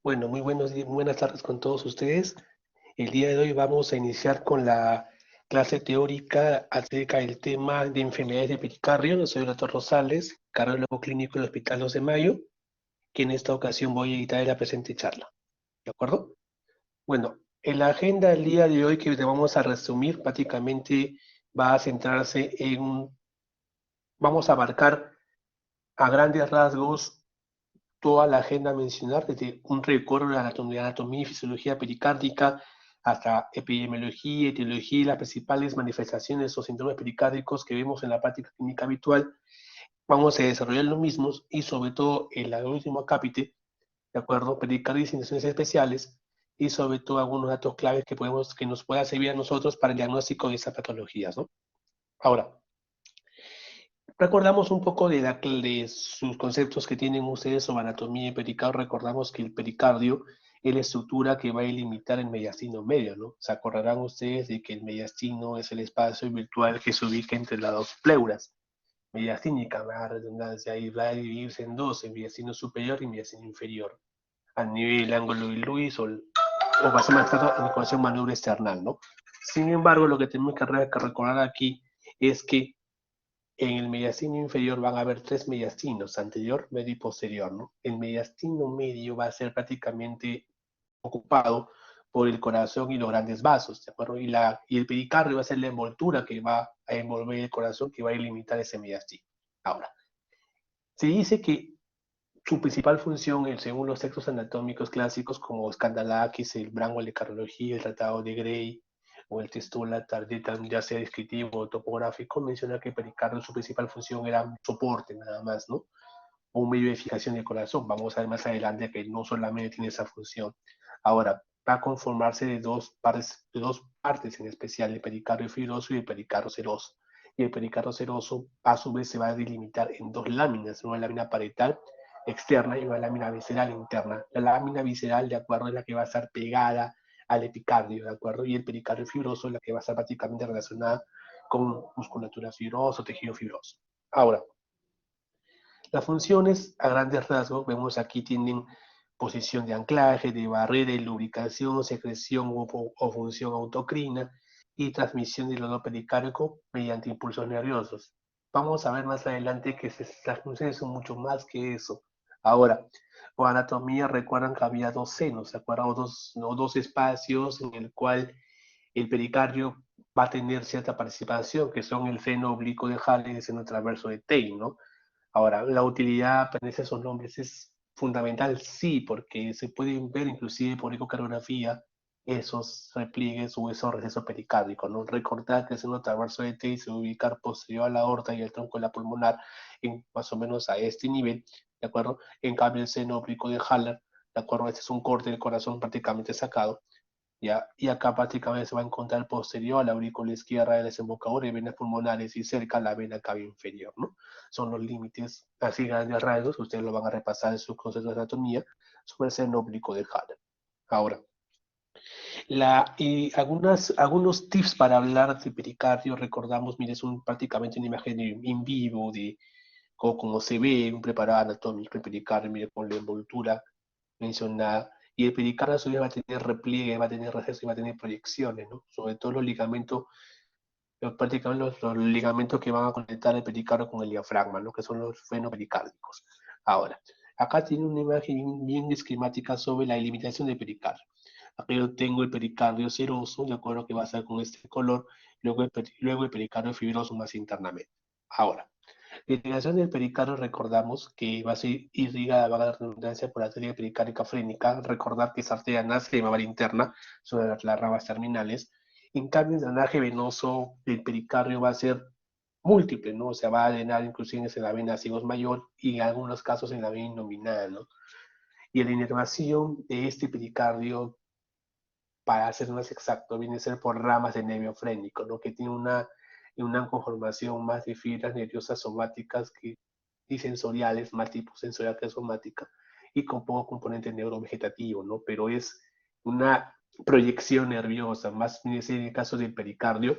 Bueno, buenas tardes con todos ustedes. El día de hoy vamos a iniciar con la clase teórica acerca del tema de enfermedades de pericardio. Yo soy el doctor Rosales, cardiólogo clínico del Hospital 2 de Mayo, que en esta ocasión voy a editar la presente charla. ¿De acuerdo? Bueno, en la agenda del día de hoy que te vamos a resumir, prácticamente va a centrarse vamos a abarcar a grandes rasgos toda la agenda a mencionar, desde un recorrido de la anatomía y fisiología pericárdica hasta epidemiología, etiología y las principales manifestaciones o síntomas pericárdicos que vemos en la práctica clínica habitual. Vamos a desarrollar los mismos y sobre todo el último acápite, ¿de acuerdo? Pericardio y situaciones especiales y sobre todo algunos datos claves que nos pueda servir a nosotros para el diagnóstico de esas patologías, ¿no? Ahora, recordamos un poco de sus conceptos que tienen ustedes sobre anatomía y pericardio. Recordamos que el pericardio es la estructura que va a delimitar el mediastino medio, ¿no? Se acordarán ustedes de que el mediastino es el espacio virtual que se ubica entre las dos pleuras. Mediastínica, la redundancia, ahí va a dividirse en dos, el mediastino superior y mediastino inferior, a nivel del ángulo de Lewis o va a ser más claro en la ecuación maniobra external, ¿no? Sin embargo, lo que tenemos que recordar aquí es que en el mediastino inferior van a haber tres mediastinos, anterior, medio y posterior, ¿no? El mediastino medio va a ser prácticamente ocupado por el corazón y los grandes vasos, ¿de acuerdo? Y el pericardio va a ser la envoltura que va a envolver el corazón, que va a delimitar ese mediastino. Ahora, se dice que su principal función, según los textos anatómicos clásicos como Scandalakis, el Branwell de Cardiología, el Tratado de Gray o el Testula Tarditan, ya sea descriptivo o topográfico, menciona que el pericardio su principal función era un soporte nada más, ¿no? O un medio de fijación del corazón. Vamos a ver más adelante que no solamente tiene esa función. Ahora, va a conformarse de dos partes en especial, el pericardio fibroso y el pericardio seroso. Y el pericardio seroso, a su vez, se va a delimitar en dos láminas, una lámina parietal externa y una lámina visceral interna. La lámina visceral, de acuerdo, es la que va a estar pegada al epicardio, ¿de acuerdo? Y el pericardio fibroso es la que va a estar prácticamente relacionada con musculatura fibrosa o tejido fibroso. Ahora, las funciones, a grandes rasgos, vemos aquí tienen posición de anclaje, de barrera y lubricación, secreción o función autocrina y transmisión del olor pericárdico mediante impulsos nerviosos. Vamos a ver más adelante que las funciones son mucho más que eso. Ahora, por anatomía recuerdan que había dos senos, ¿se acuerdan? Dos espacios en el cual el pericardio va a tener cierta participación, que son el seno oblicuo de Halley y el seno transverso de Tate, ¿no? Ahora, la utilidad de esos nombres es fundamental, sí, porque se pueden ver inclusive por ecocardiografía esos repliegues o esos recesos pericárdicos, ¿no? Recordar que el seno transverso de T se ubica posterior a la aorta y el tronco de la pulmonar en más o menos a este nivel, ¿de acuerdo? En cambio, el seno oblicuo de Haller, ¿de acuerdo? Este es un corte del corazón prácticamente sacado, ¿ya? Y acá prácticamente se va a encontrar posterior a la aurícula izquierda de desembocadura y venas pulmonares y cerca a la vena cava inferior, ¿no? Son los límites, así grandes rasgos, ustedes lo van a repasar en sus conceptos de anatomía sobre el seno oblicuo de Haller. Ahora, algunos tips para hablar de pericardio, recordamos, mire, es prácticamente una imagen en vivo de cómo se ve un preparado anatómico, el pericardio, mire, con la envoltura mencionada. Y el pericardio a su vez va a tener repliegue, va a tener receso y va a tener proyecciones, ¿no? Sobre todo los ligamentos, prácticamente los ligamentos que van a conectar el pericardio con el diafragma, ¿no? Que son los fenopericárdicos. Ahora, acá tiene una imagen bien esquemática sobre la delimitación del pericardio. Aquí yo tengo el pericardio seroso, de acuerdo que va a ser con este color, luego el pericardio fibroso más internamente. Ahora, la irrigación del pericardio recordamos que va a ser irrigada, va a la redundancia, por la arteria pericárdica frénica. Recordar que esa arteria nace de mamar interna sobre las ramas terminales. En cambio, el drenaje venoso del pericardio va a ser múltiple, ¿no? O sea, va a drenar inclusive en la vena sigos mayor y en algunos casos en la vena innominal, ¿no? Y la inervación de este pericardio, para ser más exacto, viene a ser por ramas de nervio frénico, ¿no? Que tiene una conformación más de fibras nerviosas somáticas y sensoriales, más tipo sensorial que somática, y con poco componente neurovegetativo, ¿no? Pero es una proyección nerviosa, más en el caso del pericardio,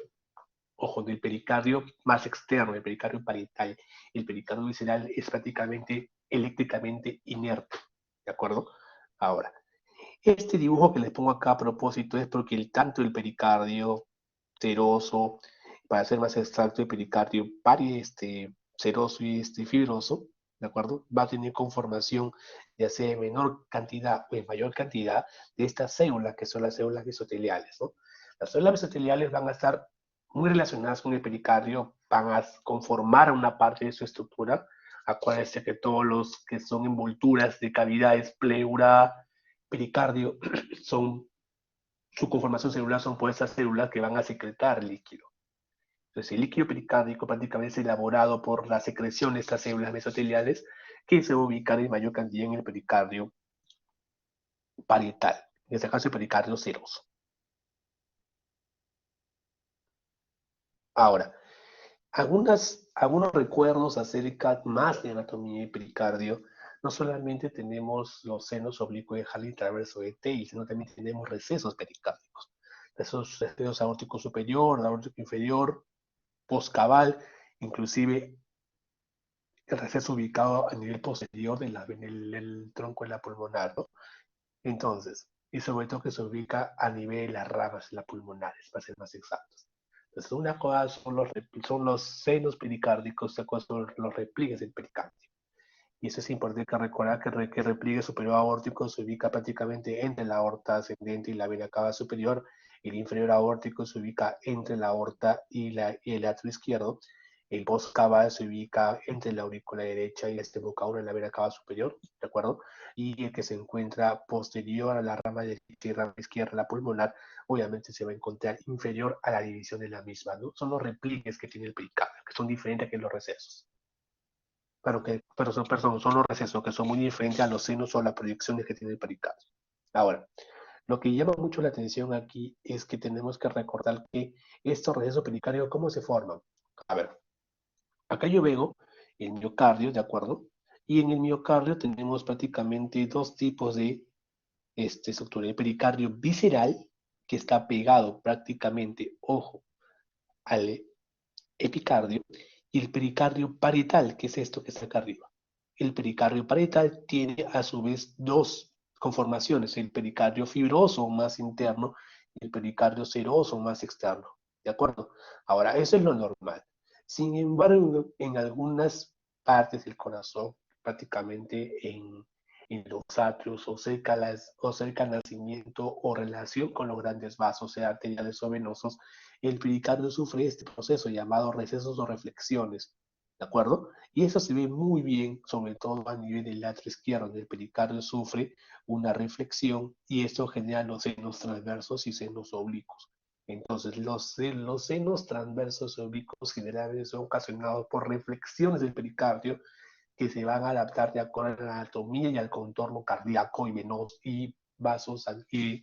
ojo, del pericardio más externo, el pericardio parietal. El pericardio visceral es prácticamente eléctricamente inerte, ¿de acuerdo? Ahora, Este dibujo que les pongo acá a propósito es porque tanto el pericardio seroso, para ser más exacto, el pericardio seroso y fibroso, ¿de acuerdo? Va a tener conformación, ya sea en menor cantidad o en mayor cantidad, de estas células, que son las células mesoteliales, ¿no? Las células mesoteliales van a estar muy relacionadas con el pericardio, van a conformar una parte de su estructura. Acuérdense que todos los que son envolturas de cavidades, pleura, pericardio, son, su conformación celular son por esas células que van a secretar líquido. Entonces, el líquido pericárdico prácticamente es elaborado por la secreción de estas células mesoteliales que se ubican en mayor cantidad en el pericardio parietal, en este caso el pericardio seroso. Ahora, algunos recuerdos acerca más de anatomía y pericardio. No solamente tenemos los senos oblicuo de Halley transverso de T, sino también tenemos recesos pericárdicos. Esos recesos aórtico superior, aórtico inferior, postcabal, inclusive el receso ubicado a nivel posterior del tronco de la pulmonar, ¿no? Entonces, y sobre todo que se ubica a nivel de las ramas de la pulmonares, para ser más exactos. Entonces, una cosa son los senos pericárdicos, otra cosa son los repliegues del pericardio. Y eso es importante que recordar que el repliegue superior aórtico se ubica prácticamente entre la aorta ascendente y la vena cava superior. El inferior aórtico se ubica entre la aorta y el atrio izquierdo. El post cava se ubica entre la aurícula derecha y el esternocaudo en la vena cava superior, ¿de acuerdo? Y el que se encuentra posterior a la rama derecha y rama izquierda, la pulmonar, obviamente se va a encontrar inferior a la división de la misma, ¿no? Son los repliegues que tiene el pericardio, que son diferentes que los recesos, son los recesos que son muy diferentes a los senos o las proyecciones que tiene el pericardio. Ahora, lo que llama mucho la atención aquí es que tenemos que recordar que estos recesos pericárdios, ¿cómo se forman? A ver, acá yo veo el miocardio, ¿de acuerdo? Y en el miocardio tenemos prácticamente dos tipos de estructura. El pericardio visceral, que está pegado prácticamente, ojo, al epicardio, y el pericardio parietal, que es esto que está acá arriba. El pericardio parietal tiene a su vez dos conformaciones, el pericardio fibroso más interno y el pericardio seroso más externo. ¿De acuerdo? Ahora, eso es lo normal. Sin embargo, en algunas partes del corazón, prácticamente en los atrios o cerca al nacimiento o relación con los grandes vasos, sea arteriales o venosos, el pericardio sufre este proceso llamado recesos o reflexiones, ¿de acuerdo? Y eso se ve muy bien, sobre todo a nivel del atrio izquierdo, donde el pericardio sufre una reflexión y esto genera los senos transversos y senos oblicuos. Entonces, los senos transversos y oblicuos generalmente son ocasionados por reflexiones del pericardio que se van a adaptar de acuerdo a la anatomía y al contorno cardíaco y venoso y vasos y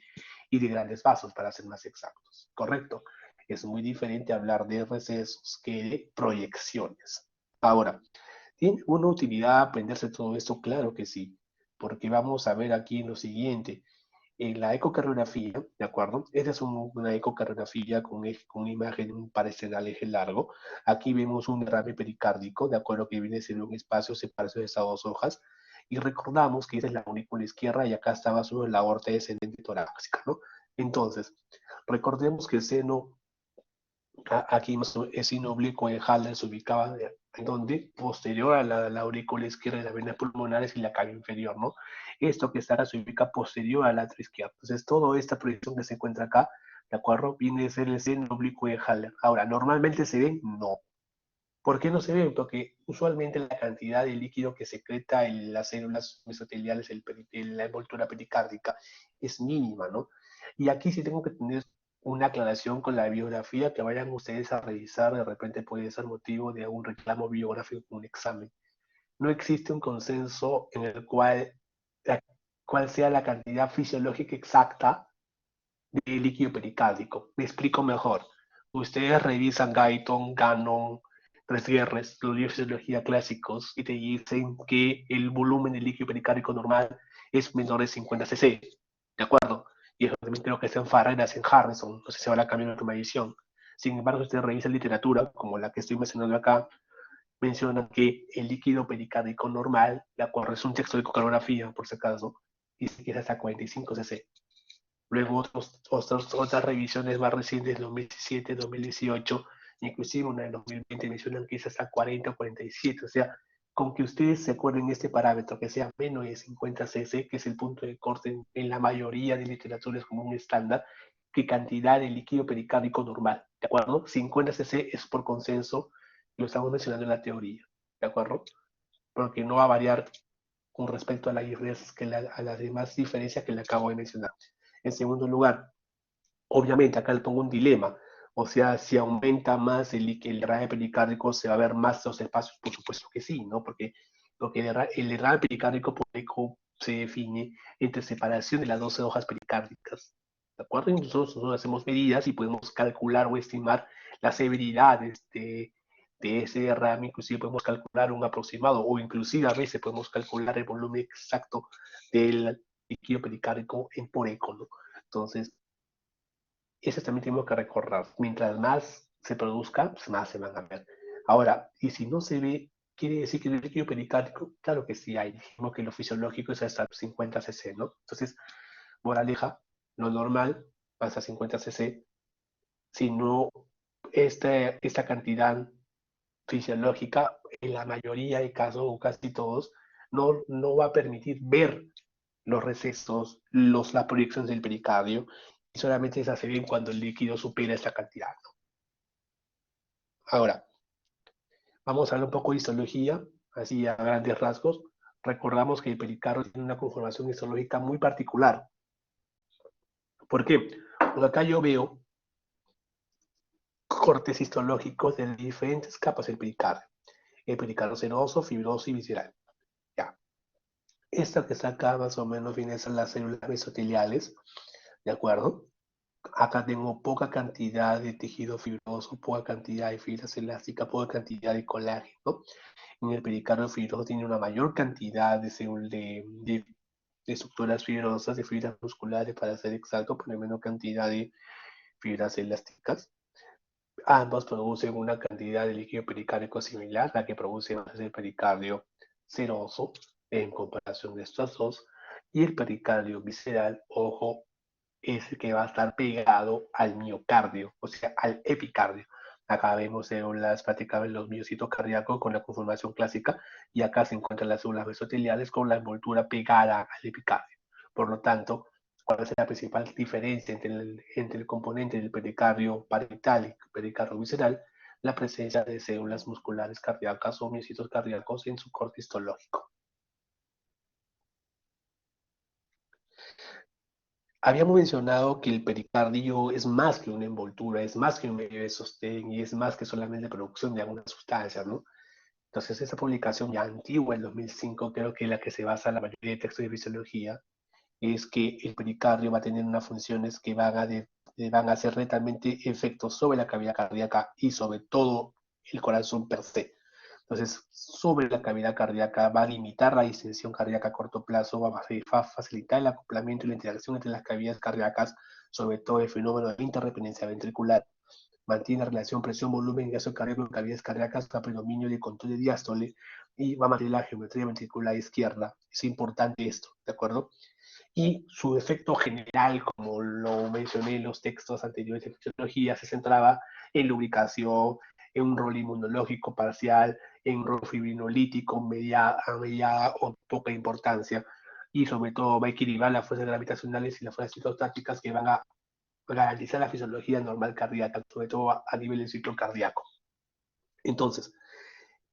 de grandes vasos, para ser más exactos. ¿Correcto? Es muy diferente hablar de recesos que de proyecciones. Ahora, ¿tiene una utilidad aprenderse todo esto? Claro que sí, porque vamos a ver aquí lo siguiente. En la ecocardiografía, ¿de acuerdo? Esta es una ecocardiografía con una imagen de un paresternal eje largo. Aquí vemos un derrame pericárdico, ¿de acuerdo? Que viene siendo un espacio separado de estas dos hojas. Y recordamos que esta es la aurícula izquierda y acá estaba sobre la aorta descendente torácica, ¿no? Entonces, recordemos que el seno aquí el seno oblicuo de Haller se ubicaba en donde posterior a la aurícula izquierda de las venas pulmonares y la cava inferior, ¿no? Esto que está se ubica posterior al atrio izquierdo. Entonces, toda esta proyección que se encuentra acá, ¿de acuerdo? Viene a ser el seno oblicuo de Haller. Ahora, ¿normalmente se ven? No. ¿Por qué no se ven? Porque usualmente la cantidad de líquido que secreta en las células mesoteliales, en la envoltura pericárdica, es mínima, ¿no? Y aquí sí tengo que tener una aclaración con la biografía que vayan ustedes a revisar, de repente puede ser motivo de un reclamo biográfico con un examen. No existe un consenso en el cual sea la cantidad fisiológica exacta de líquido pericárdico. Me explico mejor. Ustedes revisan Guyton, Gannon, Resguerres, los libros de fisiología clásicos y te dicen que el volumen del líquido pericárdico normal es menor de 50 cc. ¿De acuerdo? Y eso también creo que está en Farreras, en Harrison. No sé si va a cambiar en última edición. Sin embargo, si ustedes revisan literatura, como la que estoy mencionando acá, mencionan que el líquido pericárdico normal, de acuerdo, es un texto de ecografía, por si acaso, dice que es hasta 45 cc. Luego otras revisiones más recientes, 2017, 2018, inclusive una de 2020 mencionan que es hasta 40 o 47. O sea, con que ustedes se acuerden este parámetro, que sea menos de 50 cc, que es el punto de corte en la mayoría de literatura es como un estándar, que cantidad de líquido pericárdico normal, ¿de acuerdo? 50 cc es por consenso, lo estamos mencionando en la teoría, ¿de acuerdo? Porque no va a variar con respecto a a las demás diferencias que le acabo de mencionar. En segundo lugar, obviamente acá le pongo un dilema, o sea, si aumenta más el derrame pericárdico, ¿se va a ver más los espacios? Por supuesto que sí, ¿no? Porque el derrame pericárdico se define entre separación de las 12 hojas pericárdicas, ¿de acuerdo? Y nosotros hacemos medidas y podemos calcular o estimar la severidad de ese derrame, inclusive podemos calcular un aproximado, o inclusive a veces podemos calcular el volumen exacto del líquido pericárdico por eco, ¿no? Entonces, eso también tenemos que recordar. Mientras más se produzca, pues más se van a ver. Ahora, y si no se ve, ¿quiere decir que el líquido pericárdico? Claro que sí hay. Dijimos que lo fisiológico es hasta 50 cc, ¿no? Entonces, moraleja, lo normal pasa a 50 cc. Si no, esta cantidad fisiológica, en la mayoría de casos, o casi todos, no va a permitir ver los recesos, las proyecciones del pericardio, y solamente se hace bien cuando el líquido supera esta cantidad, ¿no? Ahora, vamos a hablar un poco de histología, así a grandes rasgos. Recordamos que el pericardio tiene una conformación histológica muy particular. ¿Por qué? Porque acá yo veo cortes histológicos de diferentes capas del pericardio. El pericardio seroso, fibroso y visceral. Ya. Esta que está acá más o menos viene a ser las células mesoteliales, ¿de acuerdo? Acá tengo poca cantidad de tejido fibroso, poca cantidad de fibras elásticas, poca cantidad de colágeno. En el pericardio fibroso tiene una mayor cantidad de estructuras fibrosas, de fibras musculares, para ser exacto, por la menor cantidad de fibras elásticas. Ambos producen una cantidad de líquido pericárdico similar, la que produce más el pericardio seroso en comparación de estos dos. Y el pericardio visceral, ojo, es el que va a estar pegado al miocardio, o sea, al epicardio. Acá vemos células prácticamente los miocitos cardíacos con la conformación clásica, y acá se encuentran las células mesoteliales con la envoltura pegada al epicardio. Por lo tanto, ¿cuál es la principal diferencia entre el componente del pericardio parietal y pericardio visceral? La presencia de células musculares cardíacas o miocitos cardíacos en su corte histológico. Habíamos mencionado que el pericardio es más que una envoltura, es más que un medio de sostén y es más que solamente producción de algunas sustancias, ¿no? Entonces, esa publicación ya antigua, en 2005, creo que es la que se basa la mayoría de textos de fisiología, es que el pericardio va a tener unas funciones que van a hacer netamente efectos sobre la cavidad cardíaca y sobre todo el corazón per se. Entonces, sobre la cavidad cardíaca va a limitar la distensión cardíaca a corto plazo, va a facilitar el acoplamiento y la interacción entre las cavidades cardíacas, sobre todo el fenómeno de interdependencia ventricular. Mantiene la relación presión-volumen, gasto cardíaco en cavidades cardíacas a predominio de control de diástole, y va a mantener la geometría ventricular izquierda. Es importante esto, ¿de acuerdo? Y su efecto general, como lo mencioné en los textos anteriores de fisiología, se centraba en lubricación, en un rol inmunológico parcial, en un rol fibrinolítico mediada o poca importancia, y sobre todo va a equilibrar las fuerzas gravitacionales y las fuerzas citostáticas que van a garantizar la fisiología normal cardíaca, sobre todo a nivel del ciclo cardíaco. Entonces,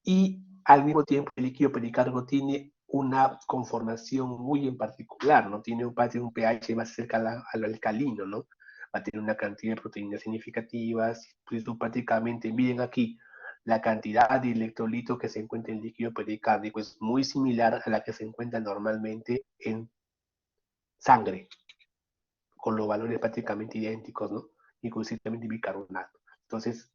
y al mismo tiempo el líquido pericárdico tiene una conformación muy en particular, ¿no? Tiene un pH más cerca al alcalino, ¿no? Va a tener una cantidad de proteínas significativas, pues prácticamente, miren aquí, la cantidad de electrolitos que se encuentra en el líquido pericárdico es muy similar a la que se encuentra normalmente en sangre, con los valores prácticamente idénticos, ¿no? Inclusive también de bicarbonato. Entonces,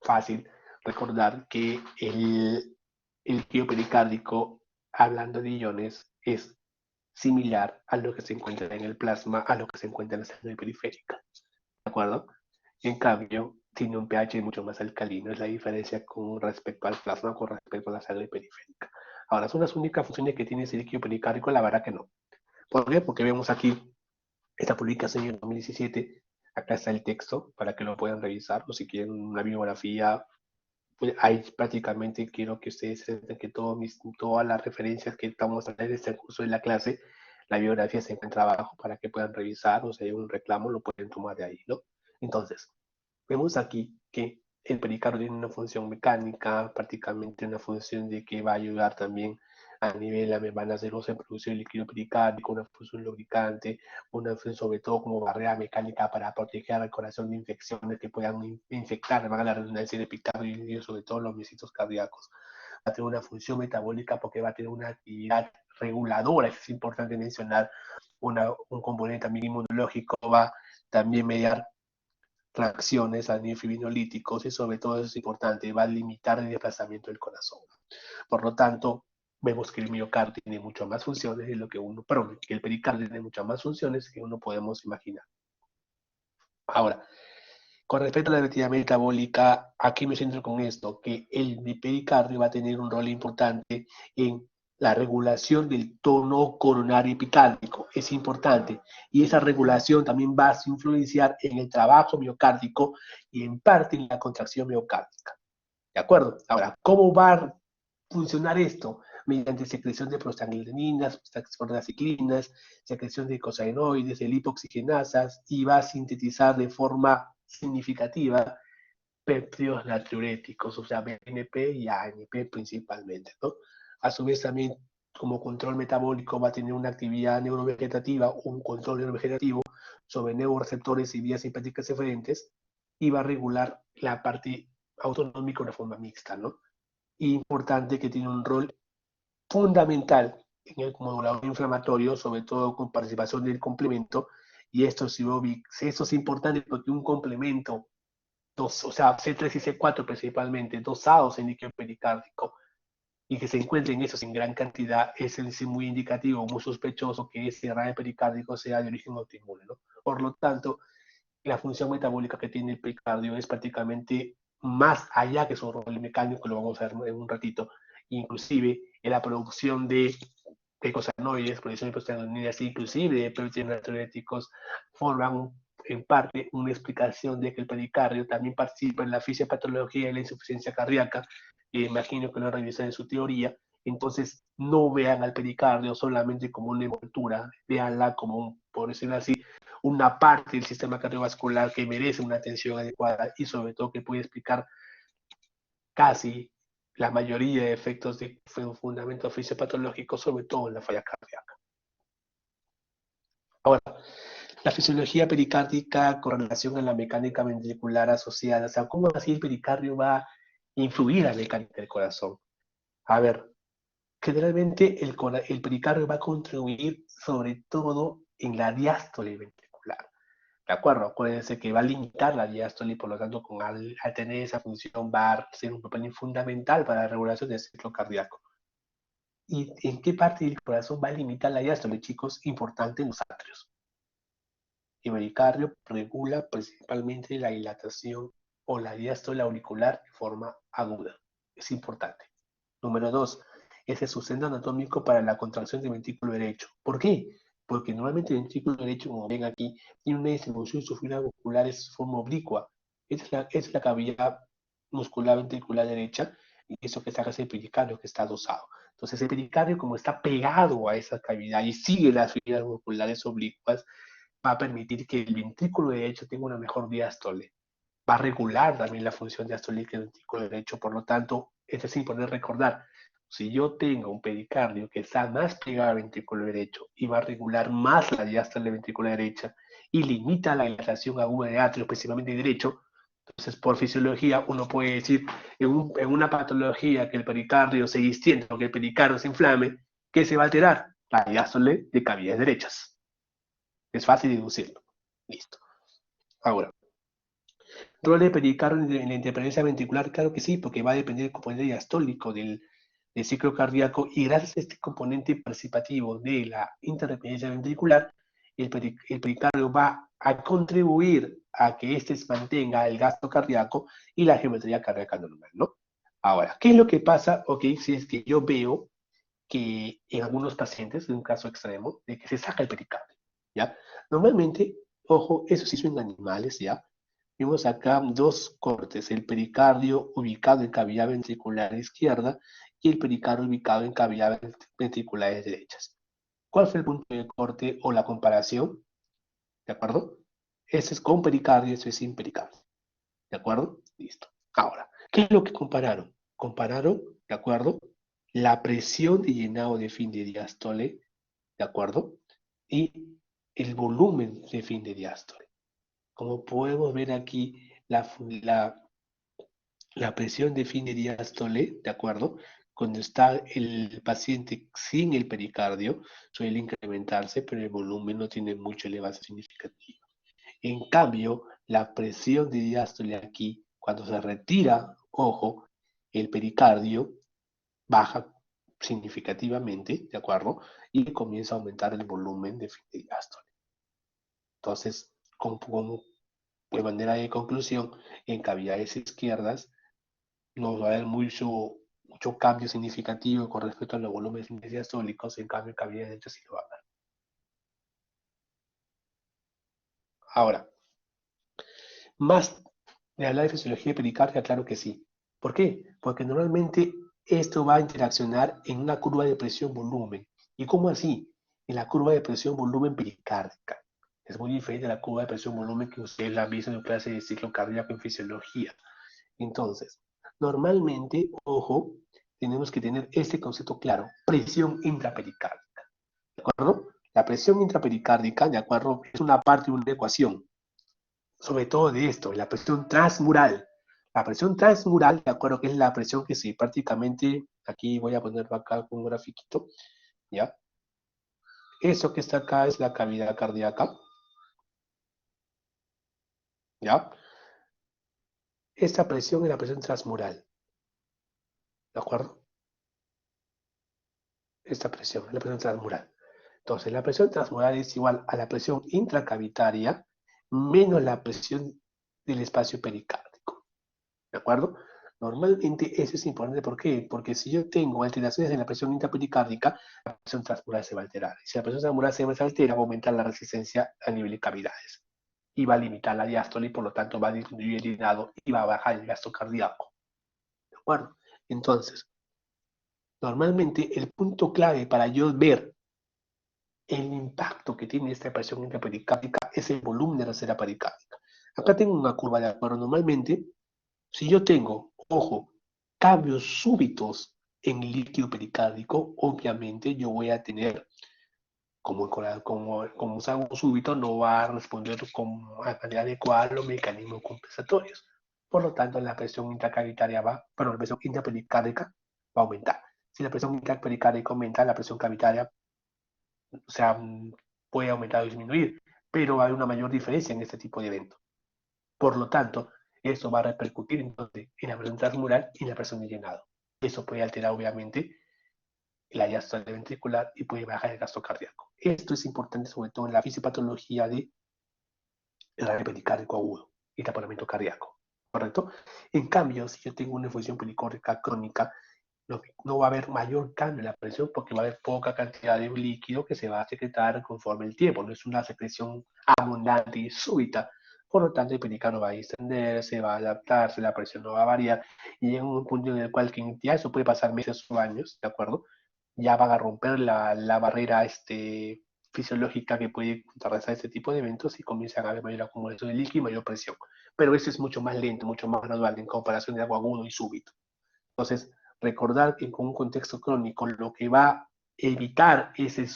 fácil recordar que el líquido pericárdico, hablando de iones, es similar a lo que se encuentra en el plasma, a lo que se encuentra en la sangre periférica, ¿de acuerdo? En cambio, tiene un pH mucho más alcalino, es la diferencia con respecto al plasma, con respecto a la sangre periférica. Ahora, ¿son las únicas funciones que tiene ese líquido pericárdico? La verdad que no. ¿Por qué? Porque vemos aquí esta publicación en 2017. Acá está el texto para que lo puedan revisar, o si quieren una bibliografía, pues ahí prácticamente quiero que ustedes sepan que todas las referencias que estamos a hacer en este curso de la clase, la bibliografía se encuentra abajo para que puedan revisar, o si hay un reclamo lo pueden tomar de ahí, ¿no? Entonces, vemos aquí que el pericardio tiene una función mecánica, prácticamente una función de que va a ayudar también a nivel de la membrana serosa en producción de líquido pericárdico, una función lubricante, una función sobre todo como barrera mecánica para proteger al corazón de infecciones que puedan infectar, van a la redundancia de pericardio y sobre todo los miocitos cardíacos. Va a tener una función metabólica porque va a tener una actividad reguladora, eso es importante mencionar, un componente también inmunológico, va también mediar reacciones antifibrinolíticos y sobre todo eso es importante, va a limitar el desplazamiento del corazón. Por lo tanto, vemos que el miocardio tiene muchas más funciones de lo que uno, perdón, que el pericardio tiene muchas más funciones que uno podemos imaginar. Ahora, con respecto a la actividad metabólica, aquí me centro con esto, que el pericardio va a tener un rol importante en la regulación del tono coronario epicárdico. Es importante. Y esa regulación también va a influenciar en el trabajo miocárdico y en parte en la contracción miocárdica. ¿De acuerdo? Ahora, ¿cómo va a funcionar esto? Mediante secreción de prostaglandininas, prostaciclinas, secreción de icosanoides, de lipoxigenasas, y va a sintetizar de forma significativa péptidos natriuréticos, o sea, BNP y ANP principalmente, ¿no? A su vez también como control metabólico va a tener una actividad neurovegetativa, un control neurovegetativo sobre neuroreceptores y vías simpáticas eferentes, y va a regular la parte autonómica de una forma mixta, ¿no? Y importante que tiene un rol fundamental en el modulador inflamatorio, sobre todo con participación del complemento, y esto es importante porque un complemento o sea, C3 y C4 principalmente, dosados en líquido pericárdico, y que se encuentren esos en gran cantidad, es muy indicativo, muy sospechoso que ese derrame pericárdico sea de origen autoinmune, ¿no? Por lo tanto, la función metabólica que tiene el pericardio es prácticamente más allá que su rol mecánico, lo vamos a ver en un ratito, inclusive en la producción de icosanoides, producción de prostaglandinas, inclusive de péptidos natriuréticos, forman en parte una explicación de que el pericardio también participa en la fisiopatología y la insuficiencia cardíaca. Imagino que lo revisan en su teoría. Entonces, no vean al pericardio solamente como una envoltura, veanla como, por decirlo así, una parte del sistema cardiovascular que merece una atención adecuada y sobre todo que puede explicar casi la mayoría de efectos de fundamento fisiopatológico, sobre todo en la falla cardíaca. Ahora, la fisiología pericárdica con relación a la mecánica ventricular asociada, o sea, ¿cómo así el pericardio va a influir a la mecánica del corazón? A ver, generalmente el pericardio va a contribuir sobre todo en la diástole ventricular. ¿De acuerdo? Acuérdense que va a limitar la diástole y por lo tanto al tener esa función va a ser un papel fundamental para la regulación del ciclo cardíaco. ¿Y en qué parte del corazón va a limitar la diástole, chicos? Importante en los atrios. El pericardio regula principalmente la dilatación o la diástole auricular de forma aguda. Es importante. Número 2, ese es su centro anatómico para la contracción del ventrículo derecho. ¿Por qué? Porque normalmente el ventrículo derecho, como ven aquí, tiene una distribución de sus fibras musculares de forma oblicua. Es la cavidad muscular ventricular derecha, y eso que está acá es el pericardio, que está adosado. Entonces, el pericardio, como está pegado a esa cavidad y sigue las fibras musculares oblicuas, va a permitir que el ventrículo derecho tenga una mejor diástole. Va a regular también la función diastólica del ventrículo derecho, por lo tanto, es importante recordar, si yo tengo un pericardio que está más pegado al ventrículo derecho y va a regular más la diástole del ventrículo derecha y limita la dilatación aguda de atrio, principalmente derecho, entonces por fisiología uno puede decir en una patología que el pericardio se distienda o que el pericardio se inflame, ¿qué se va a alterar? La diástole de cavidades derechas. Es fácil deducirlo. Listo. Ahora, rol de pericardio en la interferencia ventricular, claro que sí, porque va a depender del componente diastólico del ciclo cardíaco, y gracias a este componente participativo de la interdependencia ventricular, el pericardio va a contribuir a que éste mantenga el gasto cardíaco y la geometría cardíaca normal, ¿no? Ahora, ¿qué es lo que pasa? Ok, si es que yo veo que en algunos pacientes, en un caso extremo, de que se saca el pericardio, ¿ya? Normalmente, ojo, eso se hizo en animales, ¿ya? Vimos acá dos cortes, el pericardio ubicado en cavidad ventricular izquierda y el pericardio ubicado en cavidad ventriculares derechas. ¿Cuál fue el punto de corte o la comparación? ¿De acuerdo? Ese es con pericardio, ese es sin pericardio. ¿De acuerdo? Listo. Ahora, ¿qué es lo que compararon? Compararon, ¿de acuerdo? La presión de llenado de fin de diástole, ¿de acuerdo? Y el volumen de fin de diástole. Como podemos ver aquí, la presión de fin de diástole, ¿de acuerdo? Cuando está el paciente sin el pericardio, suele incrementarse, pero el volumen no tiene mucha elevación significativa. En cambio, la presión de diástole aquí, cuando se retira, ojo, el pericardio baja significativamente, ¿de acuerdo? Y comienza a aumentar el volumen de fin de diástole. Entonces, de manera de conclusión, en cavidades izquierdas no va a haber mucho cambio significativo con respecto a los volúmenes diastólicos, en cambio en cavidades derechas sí lo va a haber. Ahora, más de hablar de fisiología pericárdica, claro que sí. ¿Por qué? Porque normalmente esto va a interaccionar en una curva de presión-volumen. ¿Y cómo así? En la curva de presión-volumen pericárdica. Es muy diferente a la curva de presión-volumen que ustedes la han visto en clase de ciclo cardíaco en fisiología. Entonces, normalmente, ojo, tenemos que tener este concepto claro, presión intrapericárdica. ¿De acuerdo? La presión intrapericárdica, ¿de acuerdo? Es una parte de una ecuación, sobre todo de esto, la presión transmural. La presión transmural, de acuerdo, que es la presión que sí, prácticamente, aquí voy a ponerlo acá con un grafiquito, ¿ya? Eso que está acá es la cavidad cardíaca, ¿ya? Esta presión es la presión transmural, ¿de acuerdo? Esta presión es la presión transmural. Entonces, la presión transmural es igual a la presión intracavitaria menos la presión del espacio pericárdico. ¿De acuerdo? Normalmente eso es importante. ¿Por qué? Porque si yo tengo alteraciones en la presión intrapericárdica, la presión transmural se va a alterar. Y si la presión transmural se altera, va a aumentar la resistencia a nivel de cavidades. Y va a limitar la diástole y por lo tanto va a disminuir el llenado y va a bajar el gasto cardíaco. ¿De acuerdo? Entonces, normalmente el punto clave para yo ver el impacto que tiene esta presión intrapericárdica es el volumen de la cera pericárdica. Acá tengo una curva de acuerdo. Normalmente, si yo tengo, ojo, cambios súbitos en el líquido pericárdico, obviamente yo voy a tener, como es algo súbito, no va a responder a manera adecuada a los mecanismos compensatorios. Por lo tanto, la presión intracavitaria la presión intrapericárdica va a aumentar. Si la presión intrapericárdica aumenta, la presión cavitaria, o sea, puede aumentar o disminuir, pero va a haber una mayor diferencia en este tipo de eventos. Por lo tanto, eso va a repercutir entonces en la presión transmural y en la presión de llenado. Eso puede alterar obviamente la diástole ventricular y puede bajar el gasto cardíaco. Esto es importante sobre todo en la fisiopatología de el pericárdico agudo y taponamiento cardíaco, ¿correcto? En cambio, si yo tengo una infusión pericórdica crónica, no va a haber mayor cambio en la presión porque va a haber poca cantidad de líquido que se va a secretar conforme el tiempo, no es una secreción abundante y súbita. Por lo tanto, el pericardio va a distenderse, va a adaptarse, la presión no va a variar y llega un punto en el cual ya eso puede pasar meses o años, ¿de acuerdo? Ya van a romper la barrera fisiológica que puede contrarrestar este tipo de eventos y comienzan a haber mayor acumulación de líquido y mayor presión. Pero eso es mucho más lento, mucho más gradual en comparación de algo agudo y súbito. Entonces, recordar que con un contexto crónico lo que va a evitar ese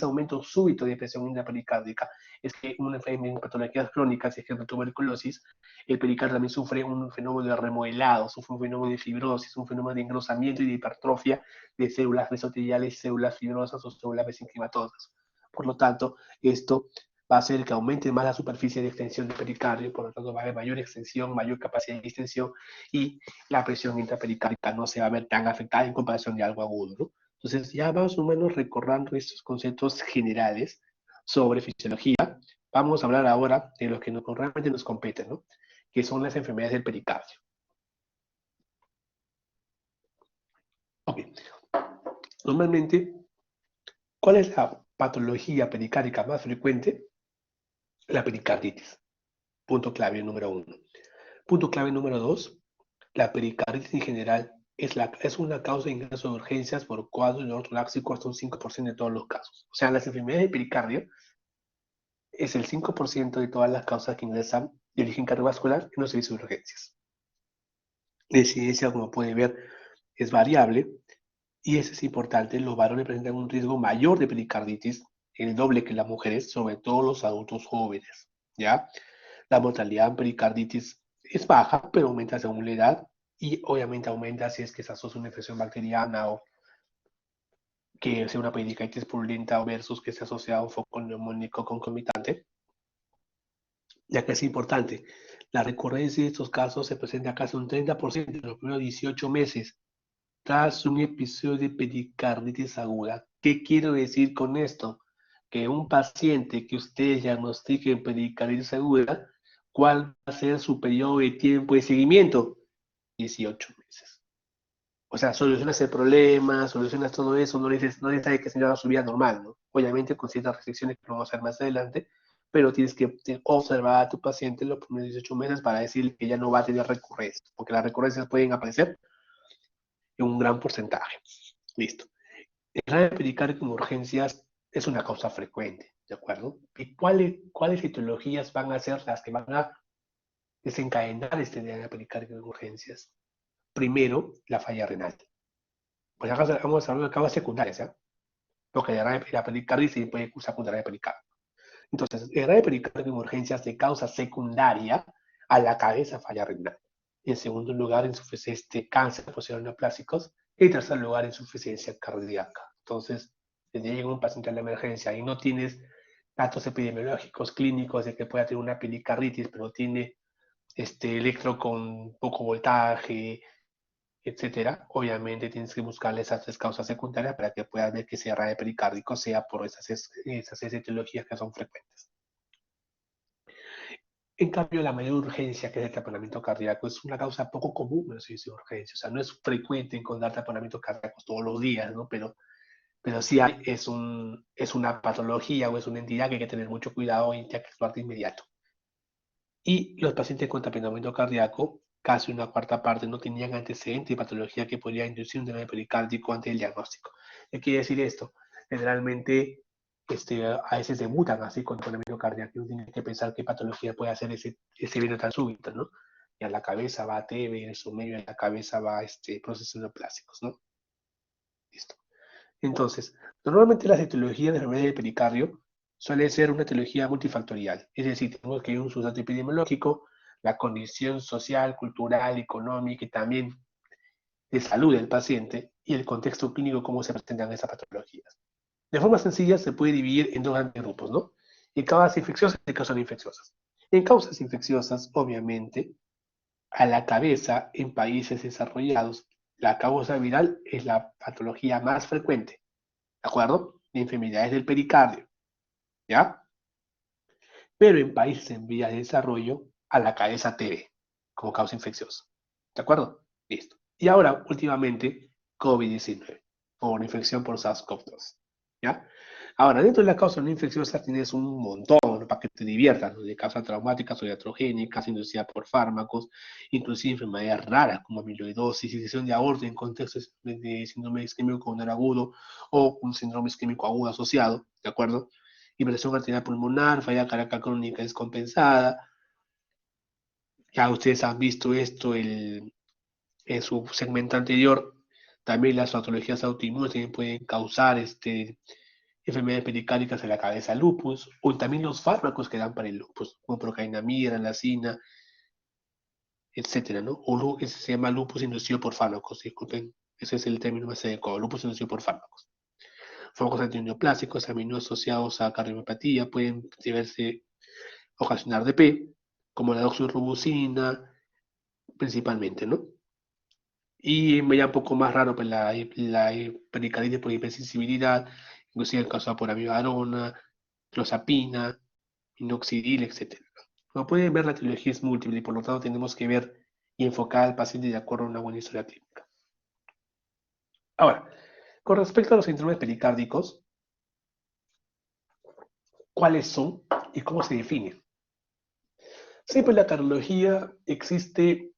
aumento súbito de presión intrapericárdica es que una enfermedad en patologías crónicas, ejemplo tuberculosis, el pericardio también sufre un fenómeno de remodelado, sufre un fenómeno de fibrosis, un fenómeno de engrosamiento y de hipertrofia de células mesoteliales, células fibrosas o células mesenquimatosas. Por lo tanto, esto va a hacer que aumente más la superficie de extensión del pericardio, por lo tanto va a haber mayor extensión, mayor capacidad de distensión y la presión intrapericárdica no se va a ver tan afectada en comparación de algo agudo, ¿no? Entonces ya más o menos recordando estos conceptos generales sobre fisiología, vamos a hablar ahora de los que realmente nos competen, ¿no? Que son las enfermedades del pericardio. Ok, Normalmente, ¿cuál es la patología pericárdica más frecuente? La pericarditis. Punto clave número uno. Punto clave número dos, la pericarditis en general es una causa de ingreso de urgencias por cuadro neurotorácico hasta un 5% de todos los casos. O sea, las enfermedades de pericardio es el 5% de todas las causas que ingresan de origen cardiovascular en los servicios de urgencias. La incidencia, como puede ver, es variable y eso es importante. Los varones presentan un riesgo mayor de pericarditis, el doble que las mujeres, sobre todo los adultos jóvenes. ¿Ya? La mortalidad en pericarditis es baja, pero aumenta según la edad y obviamente aumenta si es que se asocia una infección bacteriana o que sea una pericarditis purulenta versus que se asocia a un foco neumónico concomitante, ya que es importante. La recurrencia de estos casos se presenta casi un 30% en los primeros 18 meses tras un episodio de pericarditis aguda. ¿Qué quiero decir con esto? Que un paciente que usted diagnostique en pericarditis aguda, ¿cuál va a ser su periodo de tiempo de seguimiento? 18 meses. O sea, solucionas el problema, solucionas todo eso, no necesitas que se haga su vida normal, ¿no? Obviamente con ciertas restricciones que lo vamos a hacer más adelante, pero tienes que observar a tu paciente los primeros 18 meses para decirle que ya no va a tener recurrencias, porque las recurrencias pueden aparecer en un gran porcentaje. Listo. El radio pericárdico en urgencias es una causa frecuente, ¿de acuerdo? ¿Y cuáles etiologías van a ser las que van a desencadenar este radio pericárdico en urgencias? Primero, la falla renal. Pues acá vamos a hablar de causas secundarias, ¿ya? Porque la pericarditis puede causar secundaria de pericardio. Entonces, el radio pericárdico en urgencias de causa secundaria a la cabeza falla renal. En segundo lugar, insuficiencia cáncer posterior neoplásicos. Y en tercer lugar, insuficiencia cardíaca. Entonces, si llega un paciente a la emergencia y no tienes datos epidemiológicos clínicos de que pueda tener una pericarditis, pero tiene electro con poco voltaje, etcétera, obviamente tienes que buscarle esas tres causas secundarias para que puedas ver que ese radio pericárdico sea por esas etiologías que son frecuentes. En cambio, la mayor urgencia, que es el taponamiento cardíaco, es una causa poco común en los servicios de urgencia. O sea, no es frecuente encontrar taponamientos cardíacos todos los días, ¿no? Pero sí es una patología o es una entidad que hay que tener mucho cuidado y hay que actuar de inmediato. Y los pacientes con taponamiento cardíaco, casi una cuarta parte, no tenían antecedente de patología que podría inducir un daño pericárdico antes del diagnóstico. ¿Qué quiere decir esto? Generalmente, a veces debutan así con taponamiento cardíaco y uno tiene que pensar qué patología puede hacer ese evento tan súbito, ¿no? Y a la cabeza va TB, en su medio a la cabeza va procesos neoplásicos, ¿no? Listo. Entonces, normalmente las etiologías de enfermedad del pericardio suelen ser una etiología multifactorial, es decir, tenemos que ir un sustrato epidemiológico, la condición social, cultural, económica y también de salud del paciente y el contexto clínico, cómo se presentan esas patologías. De forma sencilla se puede dividir en dos grandes grupos, ¿no? En causas infecciosas y causas no infecciosas. En causas infecciosas, obviamente, a la cabeza en países desarrollados, la causa viral es la patología más frecuente, ¿de acuerdo? De enfermedades del pericardio, ¿ya? Pero en países en vías de desarrollo, a la cabeza TB, como causa infecciosa, ¿de acuerdo? Listo. Y ahora, últimamente, COVID-19, o una infección por SARS-CoV-2, ¿ya? Ahora, dentro de las causas no infecciosas tienes un montón, ¿no? Para que te diviertas, ¿no? De causas traumáticas o iatrogénicas, inducidas por fármacos, inclusive enfermedades raras como amiloidosis, disección de aorta en contextos de síndrome isquémico coronario agudo o un síndrome isquémico agudo asociado, ¿de acuerdo? Hipertensión arterial pulmonar, falla cardíaca crónica descompensada. Ya ustedes han visto esto en su segmento anterior. También las patologías autoinmunes también pueden causar enfermedades pericárdicas en la cabeza, lupus, o también los fármacos que dan para el lupus, como procainamida, lacina, etcétera, ¿no? O que se llama lupus inducido por fármacos, disculpen, ese es el término más adecuado, lupus inducido por fármacos. Fármacos antineoplásicos, aminos asociados a cardiomiopatía, pueden ocasionar DP, como la doxorubicina, principalmente, ¿no? Y ya un poco más raro, pues la pericarditis por hipersensibilidad, inclusive causada por amibarona, clozapina, minoxidil, etc. Como pueden ver, la etiología es múltiple y por lo tanto tenemos que ver y enfocar al paciente de acuerdo a una buena historia clínica. Ahora, Con respecto a los síndromes pericárdicos, ¿cuáles son y cómo se definen? Siempre en la cardiología existe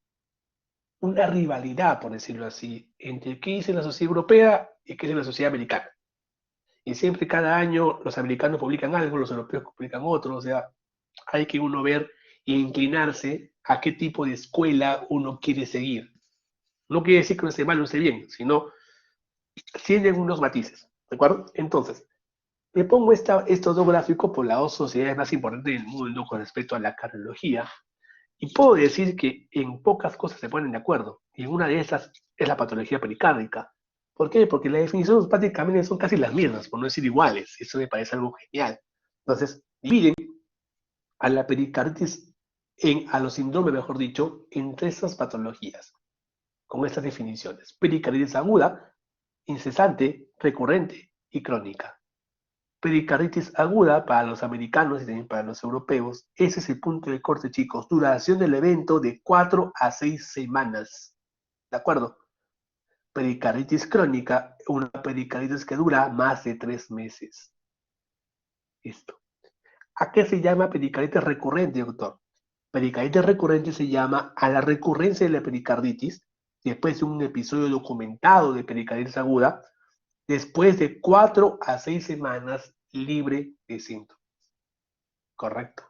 una rivalidad, por decirlo así, entre qué dice la sociedad europea y qué dice la sociedad americana. Y siempre cada año los americanos publican algo, los europeos publican otro, o sea, hay que uno ver e inclinarse a qué tipo de escuela uno quiere seguir. No quiere decir que no esté mal o esté bien, sino tienen unos matices, ¿de acuerdo? Entonces, le pongo estos dos gráficos por las dos sociedades más importantes del mundo con respecto a la cardiología, y puedo decir que en pocas cosas se ponen de acuerdo, y una de esas es la patología pericárdica. ¿Por qué? Porque las definiciones prácticamente son casi las mismas, por no decir iguales, y eso me parece algo genial. Entonces, dividen a la pericarditis, a los síndromes, mejor dicho, entre estas patologías, con estas definiciones. Pericarditis aguda, incesante, recurrente y crónica. Pericarditis aguda para los americanos y también para los europeos, ese es el punto de corte, chicos. Duración del evento de 4 a 6 semanas. ¿De acuerdo? Pericarditis crónica, una pericarditis que dura más de 3 meses. Listo. ¿A qué se llama pericarditis recurrente, doctor? Pericarditis recurrente se llama a la recurrencia de la pericarditis después de un episodio documentado de pericarditis aguda, después de 4 a 6 semanas libre de síntomas. Correcto.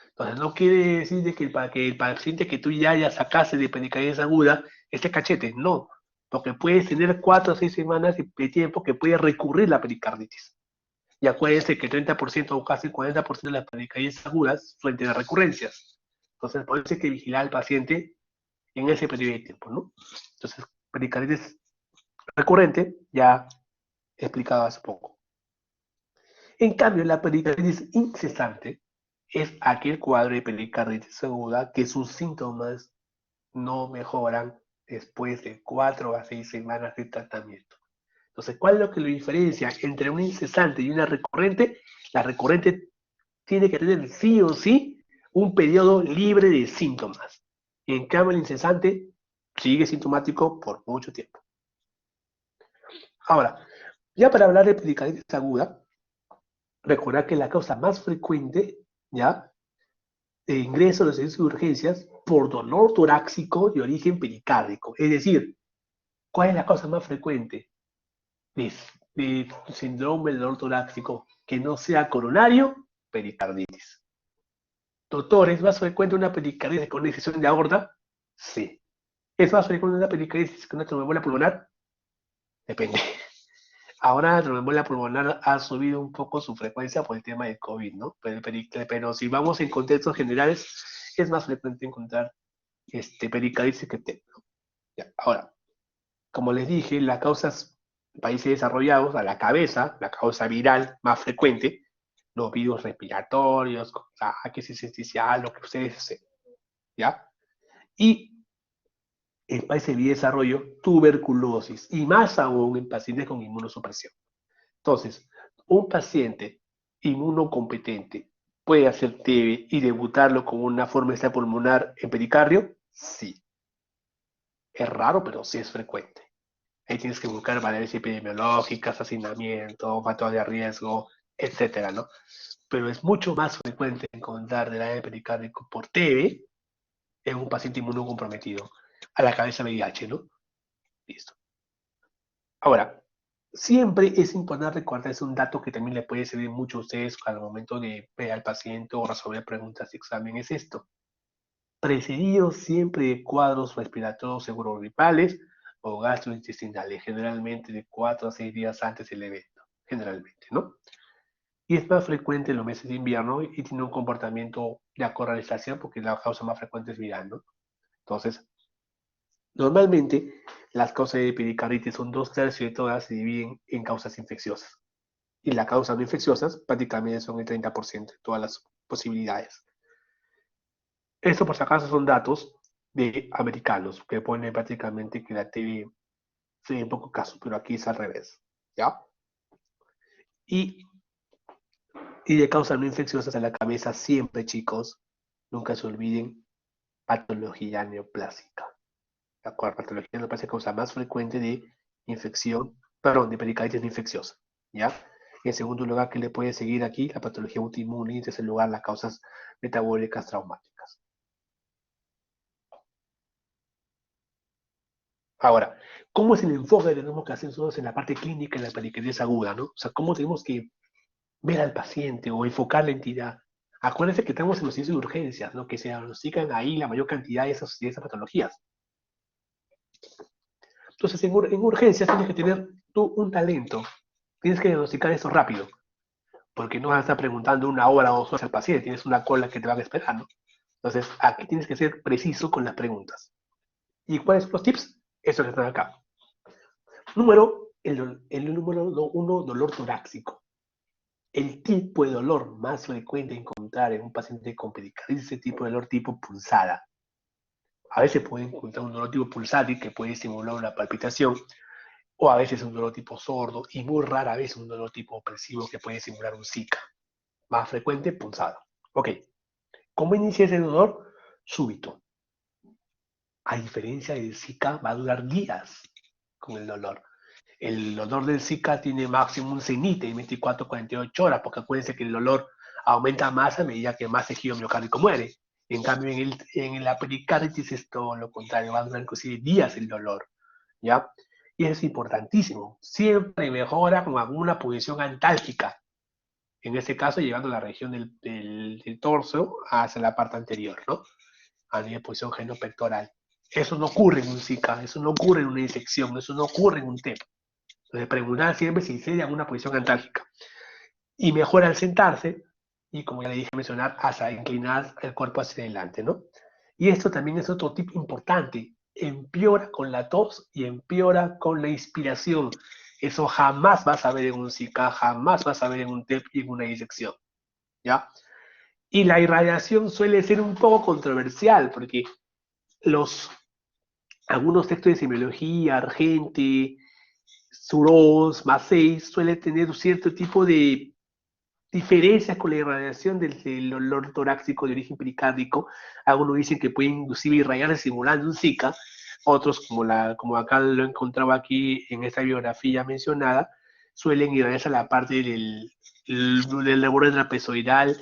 Entonces no quiere decir de para que el paciente que tú ya sacaste de pericarditis aguda esté cachete, no, porque puedes tener 4 o 6 semanas de tiempo que puede recurrir la pericarditis. Y acuérdense que 30% o casi 40% de las pericarditis agudas suelen tener recurrencias. Entonces, por eso hay que vigilar al paciente en ese periodo de tiempo, ¿no? Entonces, pericarditis recurrente, ya he explicado hace poco. En cambio, la pericarditis incesante es aquel cuadro de pericarditis aguda que sus síntomas no mejoran después de 4 a 6 semanas de tratamiento. Entonces, ¿cuál es lo que lo diferencia entre una incesante y una recurrente? La recurrente tiene que tener sí o sí un periodo libre de síntomas. En cambio, el incesante sigue sintomático por mucho tiempo. Ahora, ya para hablar de pericarditis aguda, recordar que la causa más frecuente, ¿ya?, de ingreso a los servicios de urgencias por dolor torácico de origen pericárdico. Es decir, ¿cuál es la causa más frecuente de síndrome del dolor torácico que no sea coronario? Pericarditis. Doctor, ¿es más frecuente una pericarditis con una incisión de aorta? Sí. ¿Es más frecuente una pericarditis con una tromboembolia pulmonar? Depende. Ahora la tromboembolia pulmonar ha subido un poco su frecuencia por el tema del COVID, ¿no? Pero si vamos en contextos generales, es más frecuente encontrar pericarditis que TEP, ¿no? Ya. Ahora, como les dije, las causas en países desarrollados, a la cabeza, la causa viral más frecuente, los virus respiratorios, ataques sincicial, lo que ustedes deseen, ¿ya? Y en países de desarrollo, tuberculosis, y más aún en pacientes con inmunosupresión. Entonces, un paciente inmunocompetente puede hacer TB y debutarlo con una forma de pulmonar en pericardio, sí. Es raro, pero sí es frecuente. Ahí tienes que buscar variables epidemiológicas, hacinamiento, factores de riesgo, etcétera, ¿no? Pero es mucho más frecuente encontrar del pericárdico por TB en un paciente inmunocomprometido, a la cabeza VIH, ¿no? Listo. Ahora, siempre es importante recordarse un dato que también le puede servir mucho a ustedes al momento de ver al paciente o resolver preguntas de examen, es esto. Precedido siempre de cuadros respiratorios segurogripales o gastrointestinales, generalmente de 4 a 6 días antes del evento, generalmente, ¿no? Y es más frecuente en los meses de invierno y tiene un comportamiento de acorralización porque la causa más frecuente es viral, ¿no? Entonces, normalmente las causas de pericarditis son 2/3 de todas se dividen en causas infecciosas. Y las causas no infecciosas prácticamente son el 30% de todas las posibilidades. Esto por si acaso son datos de americanos que ponen prácticamente que la TV se ve en pocos casos, pero aquí es al revés, ¿ya? Y, y de causas no infecciosas en la cabeza siempre, chicos, nunca se olviden, patología neoplásica. ¿De acuerdo? Patología neoplásica es la causa más frecuente de infección perdón, de pericarditis no infecciosa, ¿ya? En segundo lugar, que le puede seguir aquí la patología autoinmune y en tercer lugar, las causas metabólicas traumáticas. Ahora, ¿cómo es el enfoque que tenemos que hacer nosotros en la parte clínica en la pericarditis aguda, ¿no? O sea, ¿cómo tenemos que ver al paciente o enfocar la entidad? Acuérdense que estamos en los servicios de urgencias, ¿no? Que se diagnostican ahí la mayor cantidad de esas patologías. Entonces, en urgencias tienes que tener tú un talento. Tienes que diagnosticar eso rápido, porque no vas a estar preguntando una hora o 2 horas al paciente, tienes una cola que te van a esperar, ¿no? Entonces, aquí tienes que ser preciso con las preguntas. ¿Y cuáles son los tips? Eso que están acá. El número uno, dolor torácico. El tipo de dolor más frecuente encontrar en un paciente con pericarditis es ese tipo de dolor tipo pulsada. A veces puede encontrar un dolor tipo pulsátil que puede simular una palpitación, o a veces un dolor tipo sordo, y muy rara vez un dolor tipo opresivo que puede simular un Zika. Más frecuente, pulsado. Ok, ¿cómo inicia ese dolor? Súbito. A diferencia del Zika, va a durar días con el dolor. El dolor del Zika tiene máximo un cenite en 24-48 horas, porque acuérdense que el dolor aumenta más a medida que más tejido miocárdico muere. En cambio, en la pericarditis es todo lo contrario, va a durar inclusive días el dolor, ¿ya? Y eso es importantísimo. Siempre mejora con alguna posición antálgica, en este caso llevando la región del torso hacia la parte anterior, ¿no? A nivel de posición genopectoral. Eso no ocurre en un Zika, eso no ocurre en una disección, eso no ocurre en un TEP. Entonces, preguntar siempre si se en una posición antálgica. Y mejora al sentarse, y como ya le dije mencionar, hasta inclinar el cuerpo hacia adelante, ¿no? Y esto también es otro tip importante. Empeora con la tos y empeora con la inspiración. Eso jamás vas a ver en un Zika, jamás vas a ver en un TEP y en una disección, ¿ya? Y la irradiación suele ser un poco controversial, porque los, algunos textos de semiología, Argente, Suros, Macei, suele tener un cierto tipo de diferencias con la irradiación del olor torácico de origen pericárdico. Algunos dicen que puede inclusive irradiar simulando un Zika, otros, como acá lo encontraba aquí en esta biografía mencionada, suelen irradiarse a la parte del borde trapezoidal,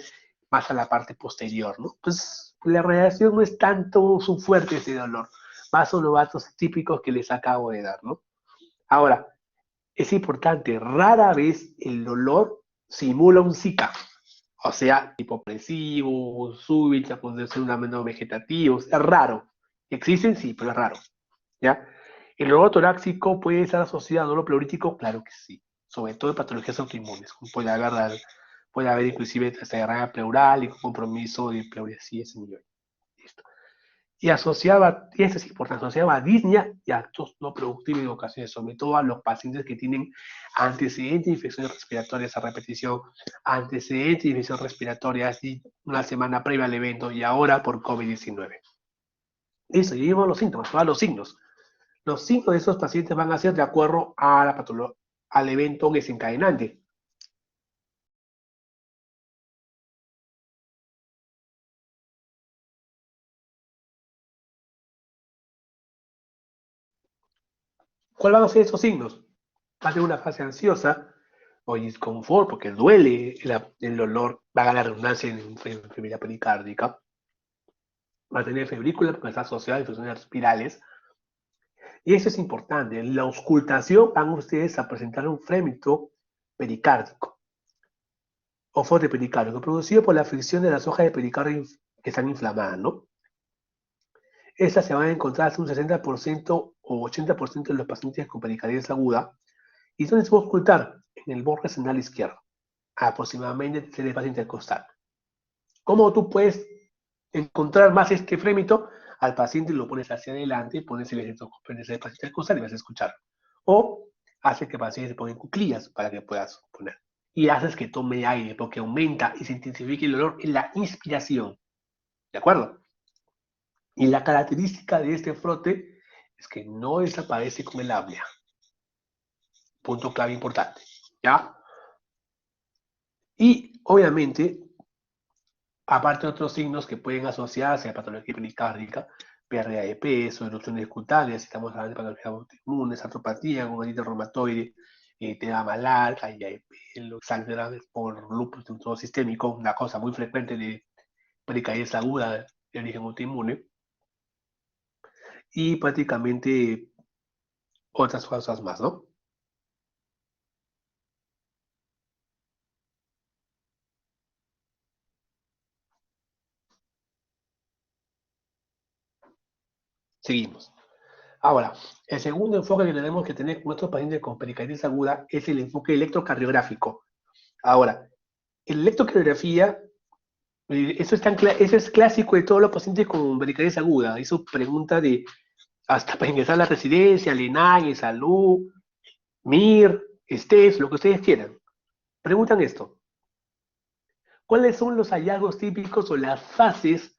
más a la parte posterior, ¿no? Pues la radiación no es tanto su fuerte ese dolor, más son los datos típicos que les acabo de dar, ¿no? Ahora, es importante, rara vez el dolor simula un Zika, o sea, tipo opresivo, súbita, puede ser un amenor vegetativo, es raro. ¿Existen? Sí, pero es raro, ¿ya? ¿El dolor torácico puede estar asociado a dolor pleurítico? Claro que sí, sobre todo en patologías autoinmunes. Puede haber inclusive hasta diarrea pleural y compromiso de pleuresía seminal. Listo. Y esto es importante, asociaba a disnea y actos no productivos en ocasiones, sobre todo a los pacientes que tienen antecedentes de infecciones respiratorias a repetición, antecedentes de infecciones respiratorias y una semana previa al evento y ahora por COVID-19. Eso, y vimos los síntomas, todos los signos. Los signos de esos pacientes van a ser de acuerdo a la patología, al evento desencadenante. ¿Cuáles van a ser esos signos? Va a tener una fase ansiosa o disconfort, porque duele el dolor, va a ganar redundancia en enfermedad pericárdica, va a tener febrícula porque está asociada a infecciones respirales, y eso es importante. En la auscultación van ustedes a presentar un frémito pericárdico o forte pericárdico, producido por la fricción de las hojas de pericardio que están inflamadas, ¿no? Estas se van a encontrar hasta un 60% o 80% de los pacientes con pericarditis aguda, y ¿dónde se va a auscultar? En el borde central izquierdo, aproximadamente en el paciente intercostal. ¿Cómo tú puedes encontrar más este frémito? Al paciente lo pones hacia adelante, pones el paciente intercostal y vas a escuchar. O hace que el paciente se ponga en cuclillas para que puedas poner. Y haces que tome aire, porque aumenta y se intensifica el dolor en la inspiración. ¿De acuerdo? Y la característica de este frote es que no desaparece con el apnea. Punto clave importante. ¿Ya? Y obviamente, aparte de otros signos que pueden asociarse a patología pericárdica, pérdida de peso, erupciones cutáneas, si estamos hablando de patologías autoinmunes, artropatía, congénita reumatoide, tema malar, caída de pelo, sangre por lupus de un todo sistémico, una cosa muy frecuente de pericarditis aguda de origen autoinmune, y prácticamente otras cosas más, ¿no? Seguimos. Ahora, el segundo enfoque que tenemos que tener con nuestros pacientes con pericarditis aguda es el enfoque electrocardiográfico. Ahora, en electrocardiografía, eso es clásico de todos los pacientes con pericarditis aguda. Eso pregunta de hasta para ingresar a la residencia, LENAI, Salud, MIR, STES, lo que ustedes quieran. Preguntan esto. ¿Cuáles son los hallazgos típicos o las fases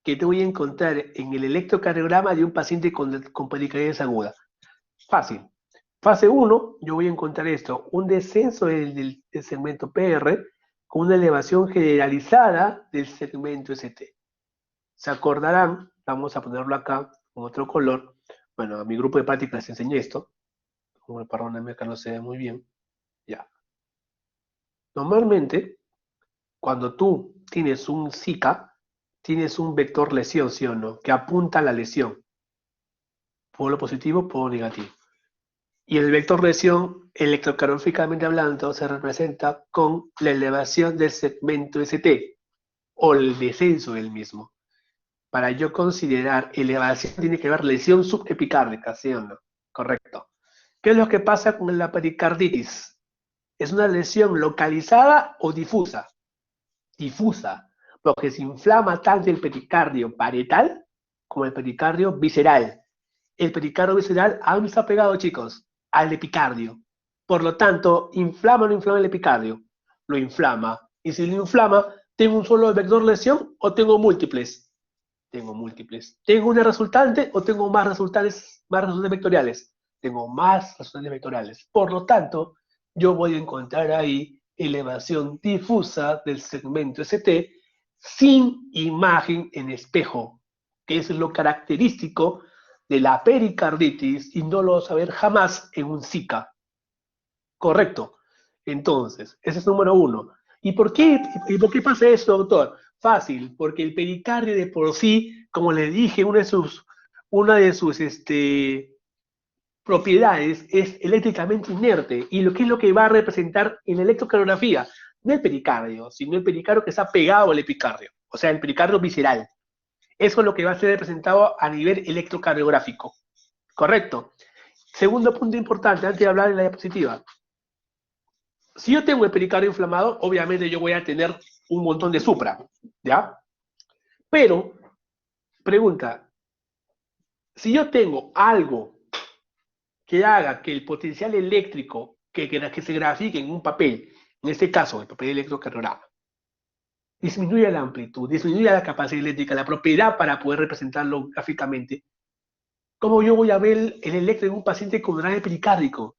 que te voy a encontrar en el electrocardiograma de un paciente con pericarditis aguda? Fácil. Fase 1, yo voy a encontrar esto, un descenso del segmento PR con una elevación generalizada del segmento ST. Se acordarán, vamos a ponerlo acá con otro color. Bueno, a mi grupo de práctica les enseñé esto. Perdónenme que no se ve muy bien. Ya. Normalmente, cuando tú tienes un Zika, tienes un vector lesión, ¿sí o no? Que apunta a la lesión. Polo positivo, polo negativo. Y el vector lesión, electrocardiográficamente hablando, se representa con la elevación del segmento ST o el descenso del mismo. Para yo considerar elevación tiene que haber lesión subepicárdica, ¿sí o no? Correcto. ¿Qué es lo que pasa con la pericarditis? ¿Es una lesión localizada o difusa? Difusa, porque se inflama tanto el pericardio parietal como el pericardio visceral. El pericardio visceral aún está pegado, chicos, al epicardio. Por lo tanto, ¿inflama o no inflama el epicardio? Lo inflama. Y si lo inflama, ¿tengo un solo vector lesión o tengo múltiples? Tengo múltiples. ¿Tengo una resultante o tengo más resultantes vectoriales? Tengo más resultantes vectoriales. Por lo tanto, yo voy a encontrar ahí elevación difusa del segmento ST sin imagen en espejo, que es lo característico de la pericarditis y no lo vas a ver jamás en un Zika. Correcto. Entonces, ese es número uno. ¿Y por qué pasa eso, doctor? Fácil, porque el pericardio de por sí, como le dije, una de sus propiedades es eléctricamente inerte. ¿Y qué es lo que va a representar en la electrocardiografía? No el pericardio, sino el pericardio que está pegado al epicardio, o sea, el pericardio visceral. Eso es lo que va a ser representado a nivel electrocardiográfico. Correcto. Segundo punto importante, antes de hablar de la diapositiva. Si yo tengo el pericardio inflamado, obviamente yo voy a tener un montón de supra, ¿ya? Pero, pregunta, si yo tengo algo que haga que el potencial eléctrico que se grafique en un papel, en este caso el papel electrocardiograma, disminuya la amplitud, disminuya la capacidad eléctrica, la propiedad para poder representarlo gráficamente, ¿cómo yo voy a ver el electro en un paciente con drenaje pericárdico?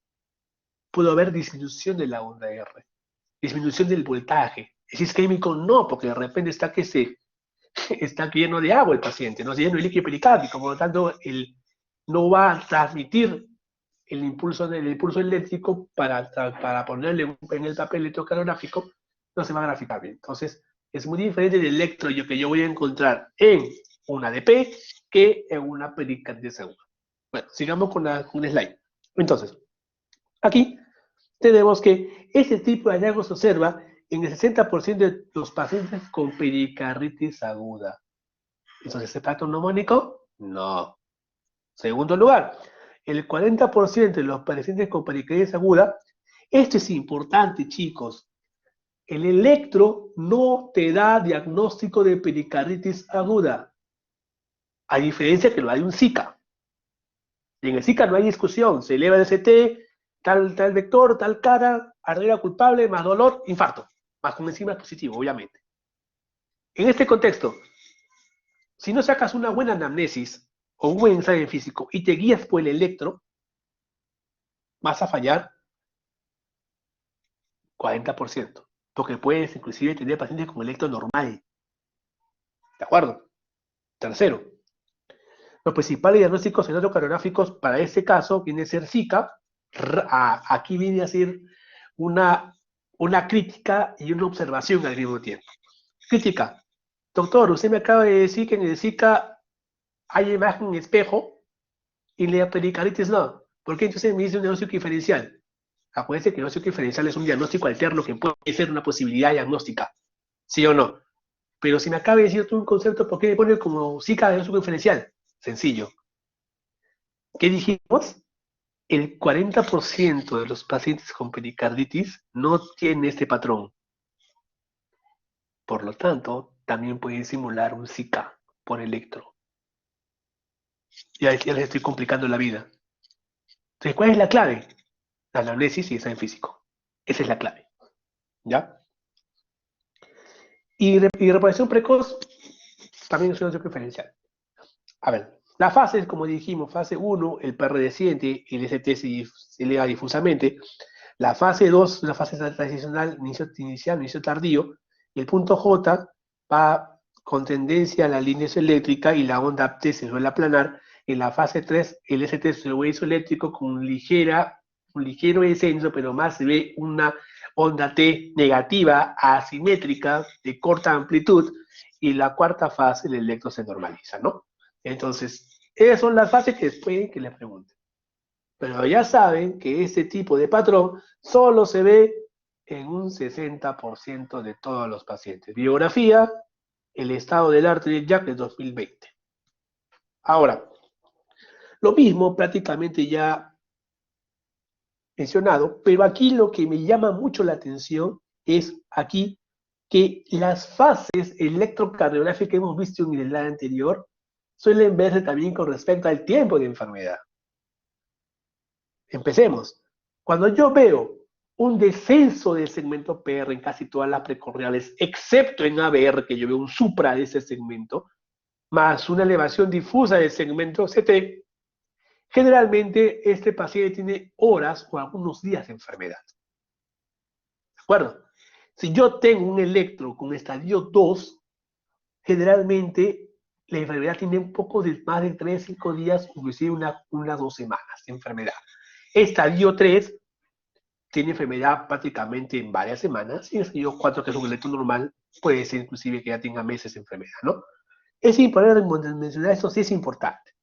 Pudo haber disminución de la onda R, disminución del voltaje. ¿Es isquémico? No, porque de repente está lleno de agua el paciente, no está lleno de líquido pericárdico, por lo tanto, no va a transmitir el impulso eléctrico para ponerle en el papel electrocardiográfico, no se va a graficar bien. Entonces, es muy diferente el electro que yo voy a encontrar en una DP que en una pericarditis aguda. Bueno, sigamos con un slide. Entonces, aquí tenemos que ese tipo de hallazgo se observa en el 60% de los pacientes con pericarditis aguda. Entonces, ¿ese patrón neumónico? No. Segundo lugar, el 40% de los pacientes con pericarditis aguda, esto es importante, chicos. El electro no te da diagnóstico de pericarditis aguda, a diferencia que lo hay un Zika. Y en el Zika no hay discusión, se eleva el ST, tal vector, tal cara, arteria culpable, más dolor, infarto, más con enzima positivo, obviamente. En este contexto, si no sacas una buena anamnesis o un buen ensayo físico y te guías por el electro, vas a fallar 40%, porque puedes inclusive tener pacientes con electro normal. ¿De acuerdo? Tercero, Los principales diagnósticos electrocardiográficos para este caso viene a ser Zika. Aquí viene a ser una crítica y una observación al mismo tiempo. Crítica. Doctor, usted me acaba de decir que en el Zika hay imagen en espejo y en la pericarditis no. ¿Por qué entonces me dice un diagnóstico diferencial? Acuérdense que el diagnóstico diferencial es un diagnóstico alterno que puede ser una posibilidad diagnóstica. ¿Sí o no? Pero si me acaba de decir tú un concepto, ¿por qué me pone como Zika diagnóstico diferencial? Sencillo. ¿Qué dijimos? El 40% de los pacientes con pericarditis no tiene este patrón. Por lo tanto, también pueden simular un Zika por electro. Ya les estoy complicando la vida. Entonces, ¿cuál es la clave? La anamnesis y examen físico. Esa es la clave. ¿Ya? Y reparación precoz también es una diferencial. A ver, la fase, como dijimos, fase 1, el PR desciende, el ST se eleva difusamente. La fase 2, una fase transicional, inicio tardío. Y el punto J va con tendencia a la línea eléctrica y la onda T se suele aplanar. En la fase 3, el ST se vuelve isoeléctrico con un ligero descenso, pero más se ve una onda T negativa, asimétrica, de corta amplitud. Y la cuarta fase, el electro se normaliza, ¿no? Entonces, esas son las fases que pueden que les pregunten. Pero ya saben que este tipo de patrón solo se ve en un 60% de todos los pacientes. Biografía, el estado del arte de Jack de 2020. Ahora, lo mismo prácticamente ya mencionado, pero aquí lo que me llama mucho la atención es aquí que las fases electrocardiográficas que hemos visto en el slide anterior suelen verse también con respecto al tiempo de enfermedad. Empecemos. Cuando yo veo un descenso del segmento PR en casi todas las precordiales, excepto en ABR, que yo veo un supra de ese segmento, más una elevación difusa del segmento CT, generalmente este paciente tiene horas o algunos días de enfermedad. ¿De acuerdo? Si yo tengo un electro con estadio 2, generalmente la enfermedad tiene un poco de más de 3, 5 días, inclusive unas 2 semanas de enfermedad. Estadio 3 tiene enfermedad prácticamente en varias semanas, y el estadio 4, que es un electro normal, puede ser inclusive que ya tenga meses de enfermedad, ¿no? Es importante mencionar esto, sí es importante.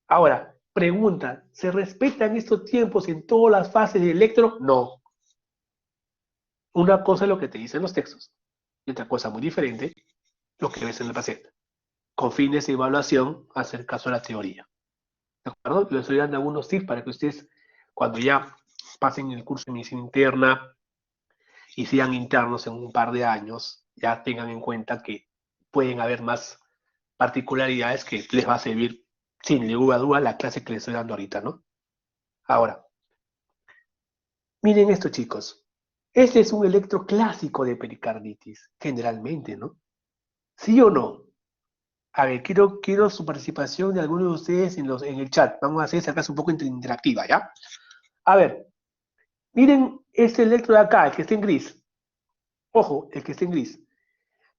Ahora, pregunta, ¿se respetan estos tiempos en todas las fases del electro? No. Una cosa es lo que te dicen los textos, y otra cosa muy diferente, lo que ves en el paciente. Con fines de evaluación, hacer caso a la teoría. ¿De acuerdo? Les estoy dando algunos tips para que ustedes, cuando ya pasen el curso de medicina interna y sean internos en un par de años, ya tengan en cuenta que pueden haber más particularidades que les va a servir sin ninguna duda la clase que les estoy dando ahorita, ¿no? Ahora, miren esto, chicos. Este es un electro clásico de pericarditis, generalmente, ¿no? ¿Sí o no? A ver, quiero su participación de alguno de ustedes en el chat. Vamos a hacer esta clase un poco interactiva, ¿ya? A ver, miren este electro de acá, el que está en gris. Ojo, el que está en gris.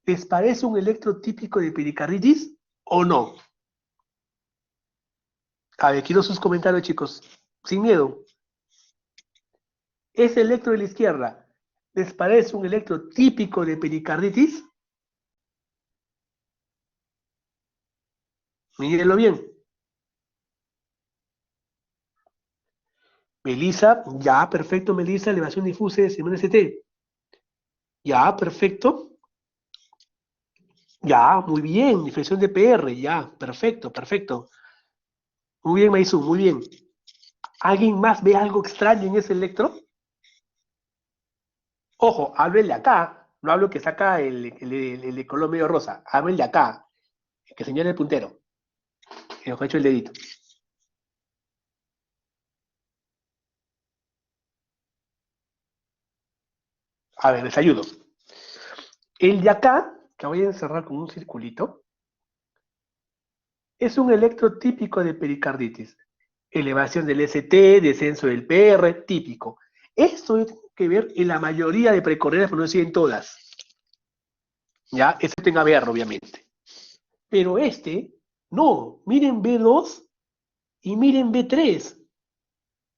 ¿Les parece un electro típico de pericarditis o no? A ver, quiero sus comentarios, chicos. Sin miedo. ¿Ese electro de la izquierda les parece un electro típico de pericarditis? Mírenlo bien. Melissa, ya, perfecto, Melissa, elevación difusa de semana ST. Ya, perfecto. Ya, muy bien, inflexión de PR, ya, perfecto, perfecto. Muy bien, Maizú, muy bien. ¿Alguien más ve algo extraño en ese electro? Ojo, hablo el de acá, no hablo que está acá el de color medio rosa, hablo el de acá, el que señala el puntero, el que ha hecho el dedito. A ver, les ayudo. El de acá, que voy a encerrar con un circulito, es un electro típico de pericarditis. Elevación del ST, descenso del PR, típico. Esto tiene que ver en la mayoría de precorridas, pero no decir en todas. ¿Ya? Excepto en ABR, obviamente. Pero este No, miren B2 y miren B3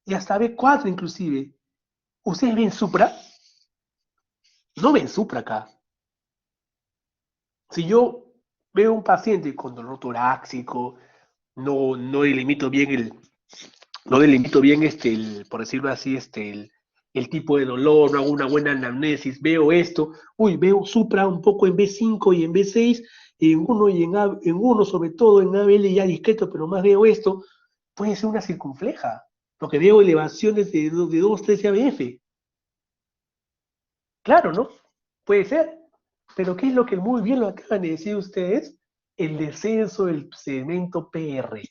y hasta B4 inclusive. ¿Ustedes ven supra? No ven supra acá. Si yo veo un paciente con dolor torácico, no delimito bien por decirlo así, el tipo de dolor, no hago una buena anamnesis, veo esto, veo supra un poco en B5 y en B6, en uno sobre todo, en ABL ya discreto, pero más veo esto, puede ser una circunfleja, porque veo elevaciones de 2, 3 ABF. Claro, ¿no? Puede ser. Pero ¿qué es lo que muy bien lo acaban de decir ustedes? El descenso del segmento PR.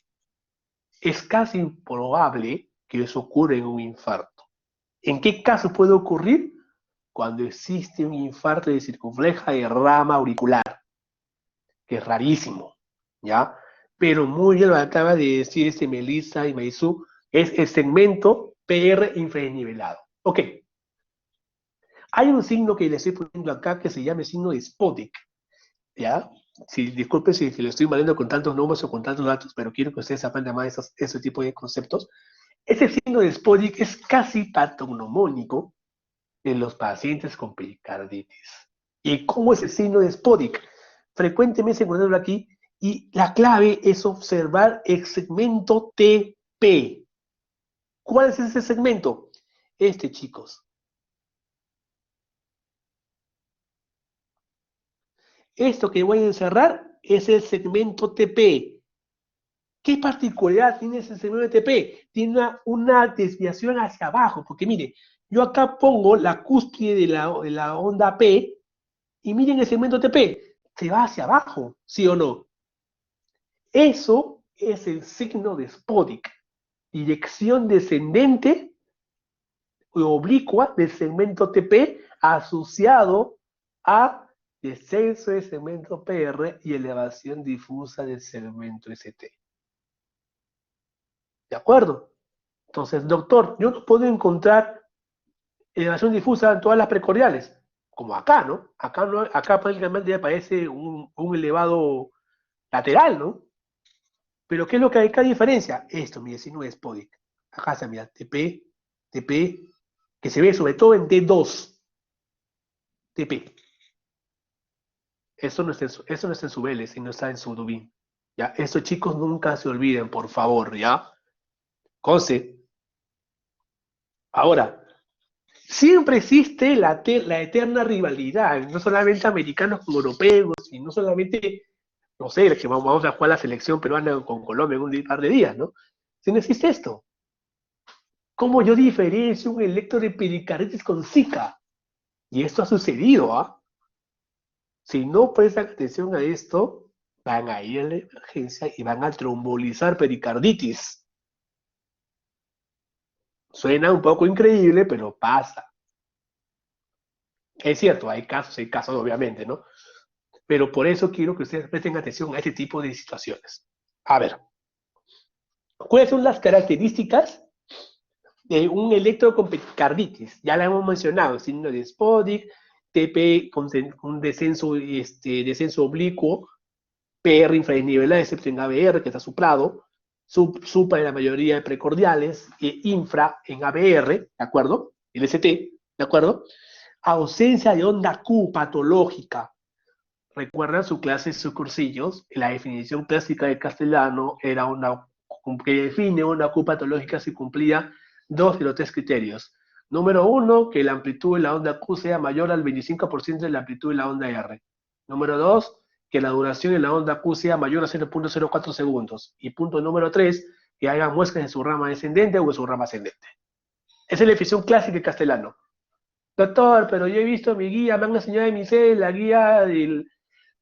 Es casi improbable que eso ocurra en un infarto. ¿En qué caso puede ocurrir? Cuando existe un infarto de circunfleja de rama auricular, que es rarísimo, ¿ya? Pero muy bien lo acaba de decir Melissa y Maizú, es el segmento PR infranivelado. Ok, hay un signo que le estoy poniendo acá que se llama el signo de Spodek, ¿ya? Sí, disculpe si lo estoy valiendo con tantos números o con tantos datos, pero quiero que ustedes aprendan más ese tipo de conceptos. Ese signo de Spodek es casi patognomónico en los pacientes con pericarditis. ¿Y cómo es el signo de Spodek? Frecuentemente se encuentra aquí y la clave es observar el segmento TP. ¿Cuál es ese segmento? Chicos. Esto que voy a encerrar es el segmento TP. ¿Qué particularidad tiene ese segmento TP? Tiene una desviación hacia abajo, porque mire, yo acá pongo la cúspide de la onda P y miren el segmento TP, se va hacia abajo, ¿sí o no? Eso es el signo de Spodek, dirección descendente o oblicua del segmento TP asociado a descenso del segmento PR y elevación difusa del segmento ST. ¿De acuerdo? Entonces, doctor, yo no puedo encontrar elevación difusa en todas las precordiales, como acá, ¿no? Acá prácticamente aparece un elevado lateral, ¿no? Pero ¿qué es lo que hay acá diferencia? Esto, mire, si no es Spodek. Acá está, mira, TP, que se ve sobre todo en D2, TP. Eso no está en su Vélez, sino está en su Dubín. ¿Ya? Eso, chicos, nunca se olviden, por favor, ¿ya? Conce. Ahora, siempre existe la eterna rivalidad, no solamente americanos con europeos, y no solamente, no sé, que vamos a jugar la selección peruana con Colombia en un par de días, ¿no? Si no existe esto. ¿Cómo yo diferencio un electro de pericarditis con Zika? Y esto ha sucedido, ¿ah? Si no prestan atención a esto, van a ir a la emergencia y van a trombolizar pericarditis. Suena un poco increíble, pero pasa. Es cierto, hay casos obviamente, ¿no? Pero por eso quiero que ustedes presten atención a este tipo de situaciones. A ver, ¿cuáles son las características de un electro con pericarditis? Ya la hemos mencionado, signo de Spodek, TP con descenso oblicuo, PR infranivelada, excepto en ABR, que está suprado, supra en la mayoría de precordiales, e infra en ABR, ¿de acuerdo? El ST, ¿de acuerdo? Ausencia de onda Q patológica. ¿Recuerdan su clase, sus cursillos? La definición clásica de castellano era una que define una Q patológica si cumplía dos de los tres criterios. Número uno, que la amplitud de la onda Q sea mayor al 25% de la amplitud de la onda R. Número dos, que la duración de la onda Q sea mayor a 0.04 segundos. Y punto número tres, que haga muestras en su rama descendente o en su rama ascendente. Esa es la definición clásica de castellano. Doctor, pero yo he visto mi guía, me han enseñado en mi C, la guía de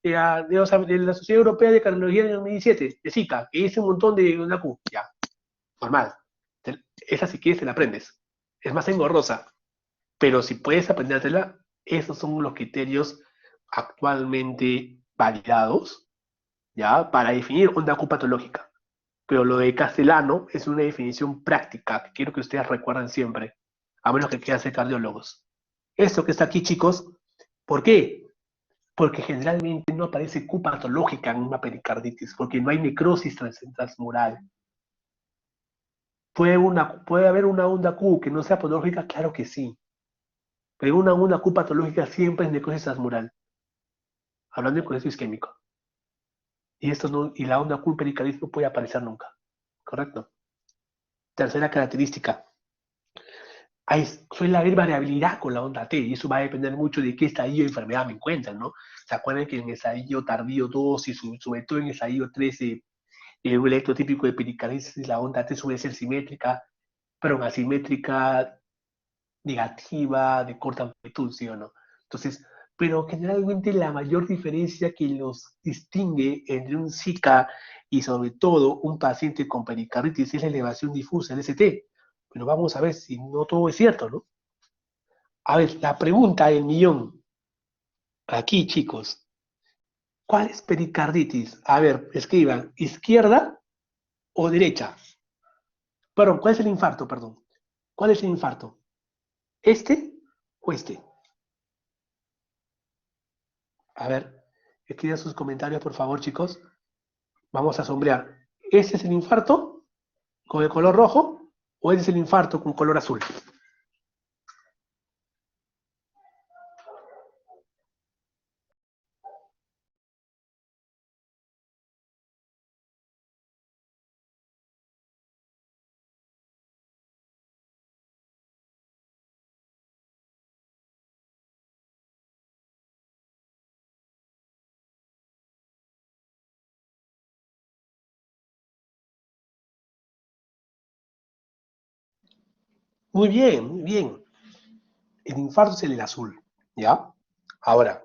la Sociedad Europea de Cardiología de 2017, de SICA, que dice un montón de una Q. Ya, normal. Esa si quieres te la aprendes. Es más engorrosa. Pero si puedes aprendértela, esos son los criterios actualmente validados, ¿ya? Para definir onda Q patológica. Pero lo de castellano es una definición práctica que quiero que ustedes recuerden siempre, a menos que quieran ser cardiólogos. Esto que está aquí, chicos, ¿por qué? Porque generalmente no aparece Q patológica en una pericarditis, porque no hay necrosis transmural. ¿Puede haber una onda Q que no sea patológica? Claro que sí. Pero una onda Q patológica siempre es necrosis transmural, hablando de colegio isquémico. Y la onda Q pericarditis no puede aparecer nunca. ¿Correcto? Tercera característica. Suele haber variabilidad con la onda T, y eso va a depender mucho de qué estadio de enfermedad me encuentran, ¿no? ¿Se acuerdan que en estadio tardío 2 y sobre todo en estadio 13, un electrotípico de pericarditis, la onda T suele ser simétrica, pero asimétrica, negativa, de corta amplitud, ¿sí o no? Entonces, pero generalmente la mayor diferencia que los distingue entre un Zika y sobre todo un paciente con pericarditis es la elevación difusa, el ST. Pero vamos a ver si no todo es cierto, ¿no? A ver, la pregunta del millón. Aquí, chicos. ¿Cuál es pericarditis? A ver, escriban, ¿izquierda o derecha? Perdón, ¿cuál es el infarto? Perdón. ¿Cuál es el infarto? ¿Este o este? A ver, escriban sus comentarios, por favor, chicos. Vamos a sombrear. ¿Este es el infarto con el color rojo o este es el infarto con color azul? Muy bien, muy bien. El infarto es el azul, ¿ya? Ahora,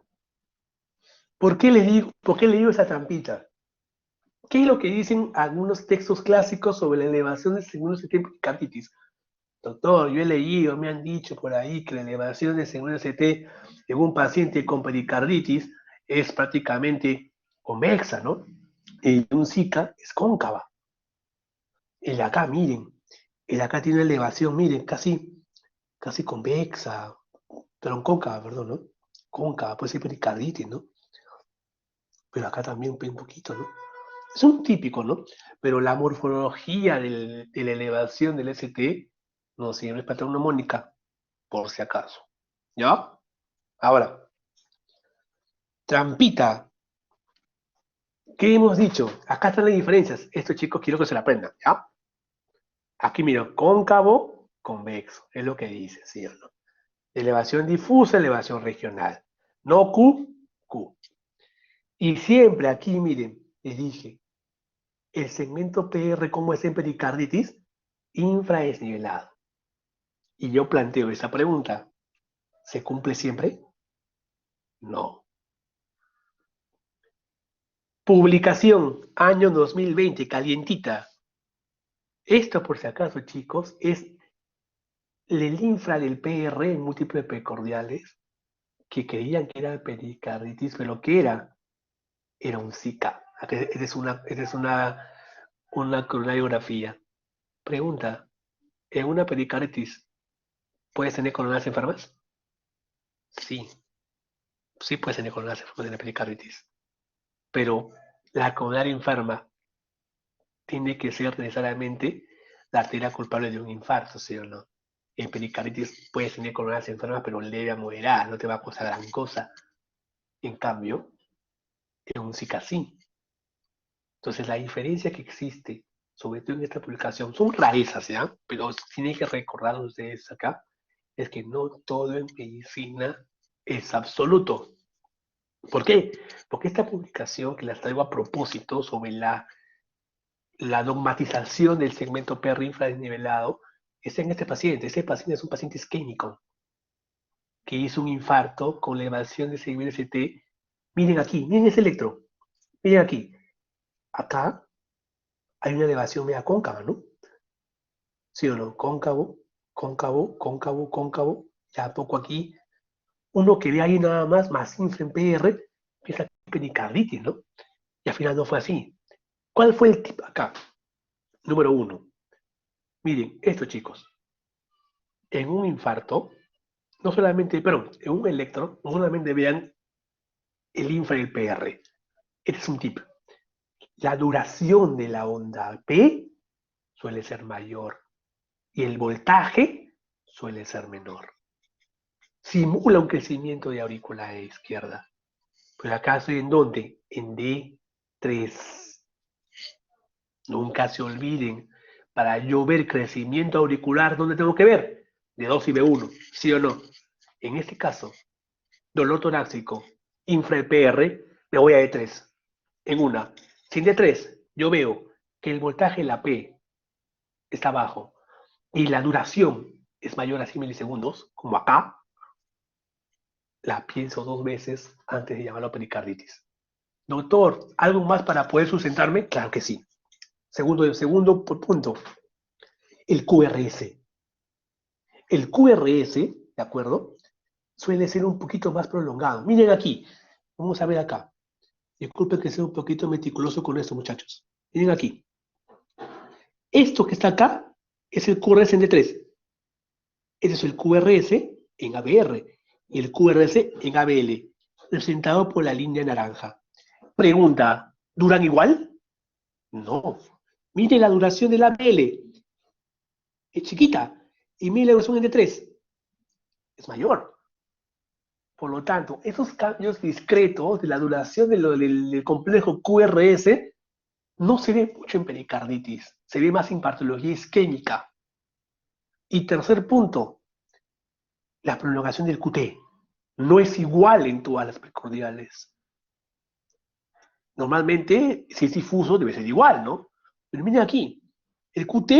¿por qué le digo esa trampita? ¿Qué es lo que dicen algunos textos clásicos sobre la elevación de según CT por carditis? Doctor, yo he leído, me han dicho por ahí que la elevación de según CT en un paciente con pericarditis es prácticamente convexa, ¿no? Y un Zika es cóncava. El de acá, miren, el de acá tiene una elevación, miren, casi convexa, pero cóncava, perdón, ¿no? Cóncava, puede ser pericarditis, ¿no? Pero acá también un poquito, ¿no? Es un típico, ¿no? Pero la morfología de la elevación del ST no siempre es patrón mnemónica, por si acaso. ¿Ya? Ahora, trampita. ¿Qué hemos dicho? Acá están las diferencias. Esto, chicos, quiero que se la aprendan, ¿ya? Aquí miro, cóncavo, convexo. Es lo que dice, ¿sí o no? Elevación difusa, elevación regional. No Q, Q. Y siempre aquí, miren, les dije, el segmento PR, como es en pericarditis, infradesnivelado. Y yo planteo esa pregunta. ¿Se cumple siempre? No. Publicación, año 2020, calientita. Esto, por si acaso, chicos, es el infra del PR en múltiples precordiales que creían que era pericarditis, pero ¿qué era? Era un Zika. Esta es una coronariografía. Pregunta, ¿en una pericarditis puedes tener coronarias enfermas? Sí, sí puedes tener coronarias enfermas en la pericarditis. Pero la coronaria enferma tiene que ser necesariamente la arteria culpable de un infarto, ¿sí o no? En pericarditis puedes tener coronarias enfermas, pero leve a moderada, no te va a causar gran cosa. En cambio, en un Zika sí. Entonces, la diferencia que existe, sobre todo en esta publicación, son rarezas, ¿ya? Pero tienen que recordar ustedes acá, es que no todo en medicina es absoluto. ¿Por qué? Porque esta publicación que las traigo a propósito sobre la dogmatización del segmento PR infradesnivelado está en este paciente. Este paciente es un paciente isquémico que hizo un infarto con elevación de segmento ST. Miren aquí, miren ese electro. Miren aquí. Acá hay una elevación media cóncava, ¿no? ¿Sí o no? Cóncavo, cóncavo, cóncavo, cóncavo. Ya poco aquí. Uno que ve ahí nada más infra en PR, piensa que es pericarditis, ¿no? Y al final no fue así. ¿Cuál fue el tip acá? Número uno. Miren, esto chicos. En un infarto, no solamente, perdón, en un electro, no solamente vean el infra y el PR. Este es un tip. La duración de la onda P suele ser mayor y el voltaje suele ser menor. Simula un crecimiento de aurícula izquierda. Pero acá estoy en ¿dónde? En D3. Nunca se olviden, para yo ver crecimiento auricular, ¿dónde tengo que ver? D2 y B1, ¿sí o no? En este caso, dolor torácico, infra PR, me voy a D3. En una. Sin D3, yo veo que el voltaje en la P está bajo y la duración es mayor a 100 milisegundos, como acá, la pienso 2 veces antes de llamarlo pericarditis. Doctor, ¿algo más para poder sustentarme? Claro que sí. Segundo punto, el QRS. El QRS, ¿de acuerdo? Suele ser un poquito más prolongado. Miren aquí, vamos a ver acá. Disculpen que sea un poquito meticuloso con esto, muchachos. Miren aquí. Esto que está acá es el QRS en D3. Este es el QRS en ABR y el QRS en ABL, representado por la línea naranja. Pregunta, ¿duran igual? No. Mire la duración del ABL. Es chiquita. Y mire la duración en D3. Es mayor. Por lo tanto, esos cambios discretos de la duración del complejo QRS no se ve mucho en pericarditis, se ve más en patología isquémica. Y tercer punto, la prolongación del QT no es igual en todas las precordiales. Normalmente, si es difuso, debe ser igual, ¿no? Pero miren aquí, el QT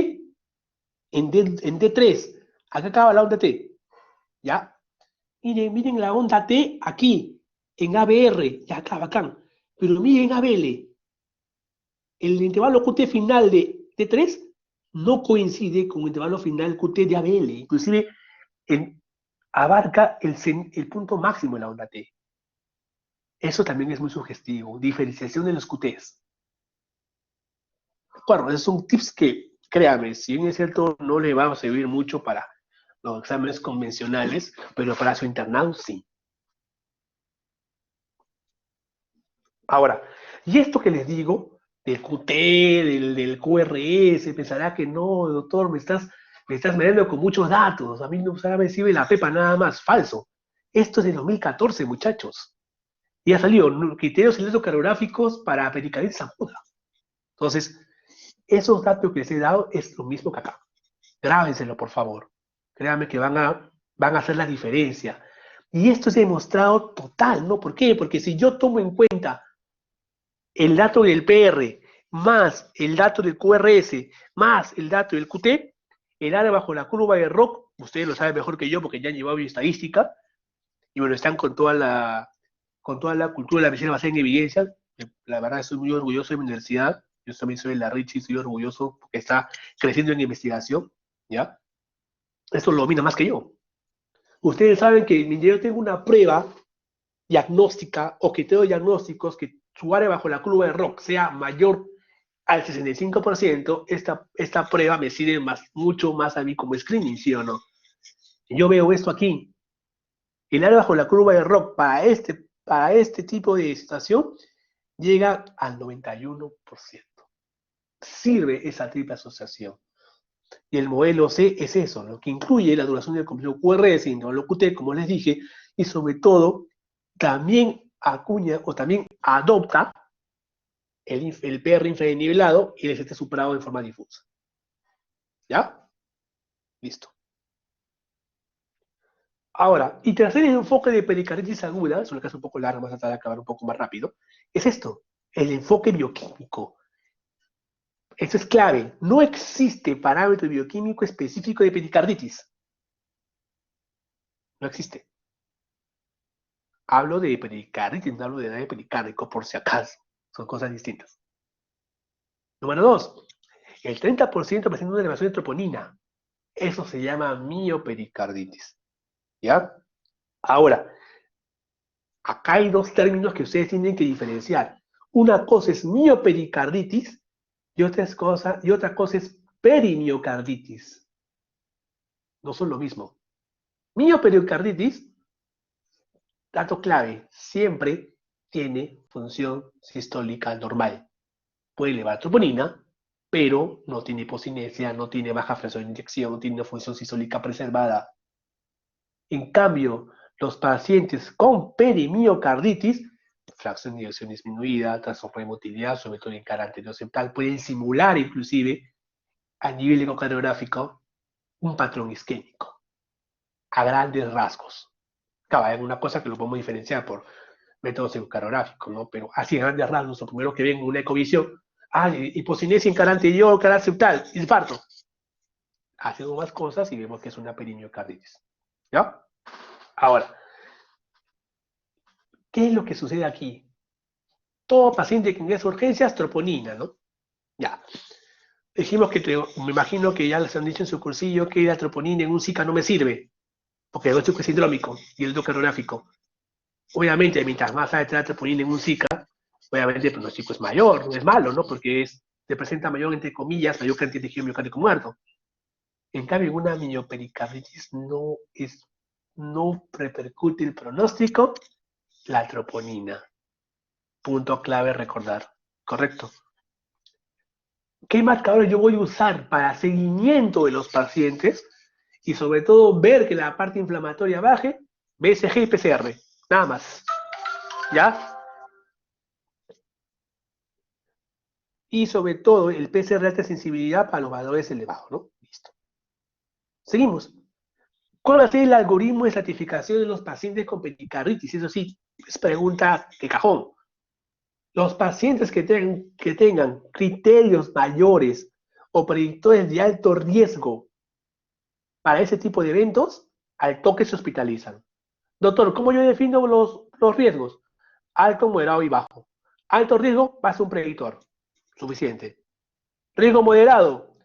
en D3, acá acaba la onda T, ¿ya? Miren la onda T aquí, en ABR, ya acá, bacán. Pero miren ABL, el intervalo QT final de T3 no coincide con el intervalo final QT de ABL, inclusive abarca el punto máximo de la onda T. Eso también es muy sugestivo, diferenciación de los QTs. Bueno, esos son tips que, créame, si bien es cierto, no le va a servir mucho para los exámenes convencionales, pero para su internado sí. Ahora, y esto que les digo, del QT, del QRS, pensará que no, doctor, me estás mediando con muchos datos, a mí no me sirve la pepa nada más, falso. Esto es de 2014, muchachos. Y ha salido criterios electrocardiográficos para pericarditis aguda. Entonces, esos datos que les he dado es lo mismo que acá. Grábenselo, por favor. Créanme que van a hacer la diferencia. Y esto es demostrado total, ¿no? ¿Por qué? Porque si yo tomo en cuenta el dato del PR más el dato del QRS más el dato del QT, el área bajo la curva de ROC, ustedes lo saben mejor que yo porque ya han llevado mi estadística, y bueno, están con toda la cultura de la medicina basada en evidencia. La verdad, estoy muy orgulloso de mi universidad. Yo también soy de la Richie, estoy orgulloso porque está creciendo en investigación, ¿ya? Esto lo domina más que yo. Ustedes saben que yo tengo una prueba diagnóstica o criterio diagnósticos que su área bajo la curva de ROC sea mayor al 65%, esta prueba me sirve mucho más a mí como screening, ¿sí o no? Yo veo esto aquí. El área bajo la curva de ROC para este tipo de situación llega al 91%. Sirve esa triple asociación. Y el modelo C es eso, lo que incluye la duración del complejo QRS y no QT, como les dije, y sobre todo también acuña o también adopta el PR infranivelado y el ST superado en forma difusa. ¿Ya? Listo. Ahora, y tras el enfoque de pericarditis aguda, es una cosa un poco larga, vamos a tratar de acabar un poco más rápido, es esto, el enfoque bioquímico. Eso es clave. No existe parámetro bioquímico específico de pericarditis. No existe. Hablo de pericarditis, no hablo de daño pericárdico, por si acaso. Son cosas distintas. Número 2. El 30% presenta una elevación de troponina. Eso se llama miopericarditis. ¿Ya? Ahora, acá hay dos términos que ustedes tienen que diferenciar. Una cosa es miopericarditis y otra cosa es perimiocarditis. No son lo mismo. Miopericarditis, dato clave, siempre tiene función sistólica normal. Puede elevar troponina, pero no tiene hipocinesia, no tiene baja presión de inyección, no tiene una función sistólica preservada. En cambio, los pacientes con perimiocarditis, fracción de inyección disminuida, trastorno de motilidad, sobre todo en cara anterior-septal, pueden simular inclusive a nivel ecocardiográfico un patrón isquémico, a grandes rasgos. Claro, hay una cosa que lo podemos diferenciar por métodos ecocardiográficos, ¿no? Pero así a grandes rasgos, lo primero que ven en una ecovisión, hipocinesia en cara anterior, cara septal, infarto. Hacemos más cosas y vemos que es una perimiocarditis. ¿Ya? Ahora, ¿qué es lo que sucede aquí? Todo paciente que ingresa a urgencias, troponina, ¿no? Ya. Dijimos que, me imagino que ya les han dicho en su cursillo que la troponina en un Zika no me sirve, porque el choque sindrómico y el cardiográfico. Obviamente, mientras más alta la troponina en un Zika, obviamente el pronóstico es mayor, no es malo, ¿no? Porque se presenta mayor, entre comillas, mayor cantidad de tejido miocárdico muerto. En cambio, en una miopericarditis no repercute el pronóstico la troponina. Punto clave recordar, ¿correcto? ¿Qué marcadores yo voy a usar para seguimiento de los pacientes? Y sobre todo ver que la parte inflamatoria baje, BCG y PCR, nada más. ¿Ya? Y sobre todo el PCR de alta sensibilidad para los valores elevados, ¿no? Listo. Seguimos. ¿Cuál va a ser el algoritmo de estratificación de los pacientes con pericarditis? Eso sí, es pregunta de cajón. Los pacientes que tengan criterios mayores o predictores de alto riesgo para ese tipo de eventos, al toque se hospitalizan. Doctor, ¿cómo yo defino los riesgos? Alto, moderado y bajo. Alto riesgo va a ser un predictor. Suficiente. Riesgo moderado.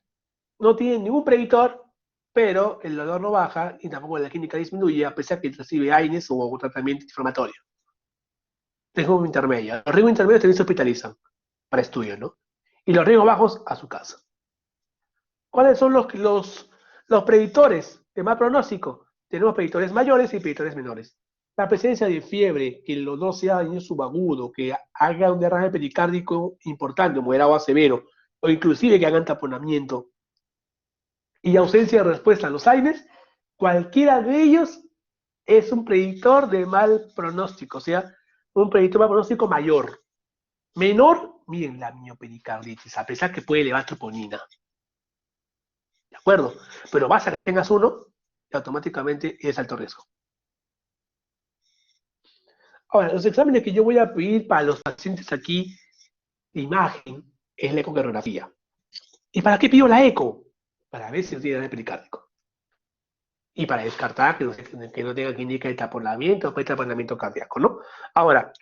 No tiene ningún predictor, pero el dolor no baja y tampoco la clínica disminuye a pesar que recibe AINES o tratamiento inflamatorio. Riesgo intermedio. Los riesgos intermedios también se hospitalizan para estudios, ¿no? Y los riesgos bajos a su casa. ¿Cuáles son los predictores de mal pronóstico? Tenemos predictores mayores y predictores menores. La presencia de fiebre, que los 12 años subagudo, que haga un derrame pericárdico importante, moderado a severo, o inclusive que hagan taponamiento, y ausencia de respuesta a los AINES, cualquiera de ellos es un predictor de mal pronóstico, o sea, un predictor de mal pronóstico mayor. Menor, miren la miopericarditis, a pesar que puede elevar troponina. ¿De acuerdo? Pero basta que tengas uno y automáticamente es alto riesgo. Ahora, los exámenes que yo voy a pedir para los pacientes aquí de imagen es la ecocardiografía. ¿Y para qué pido la eco? Para ver si no tiene daño pericárdico. Y para descartar que no tenga que indicar el taponamiento o el taponamiento cardíaco, ¿no? Ahora,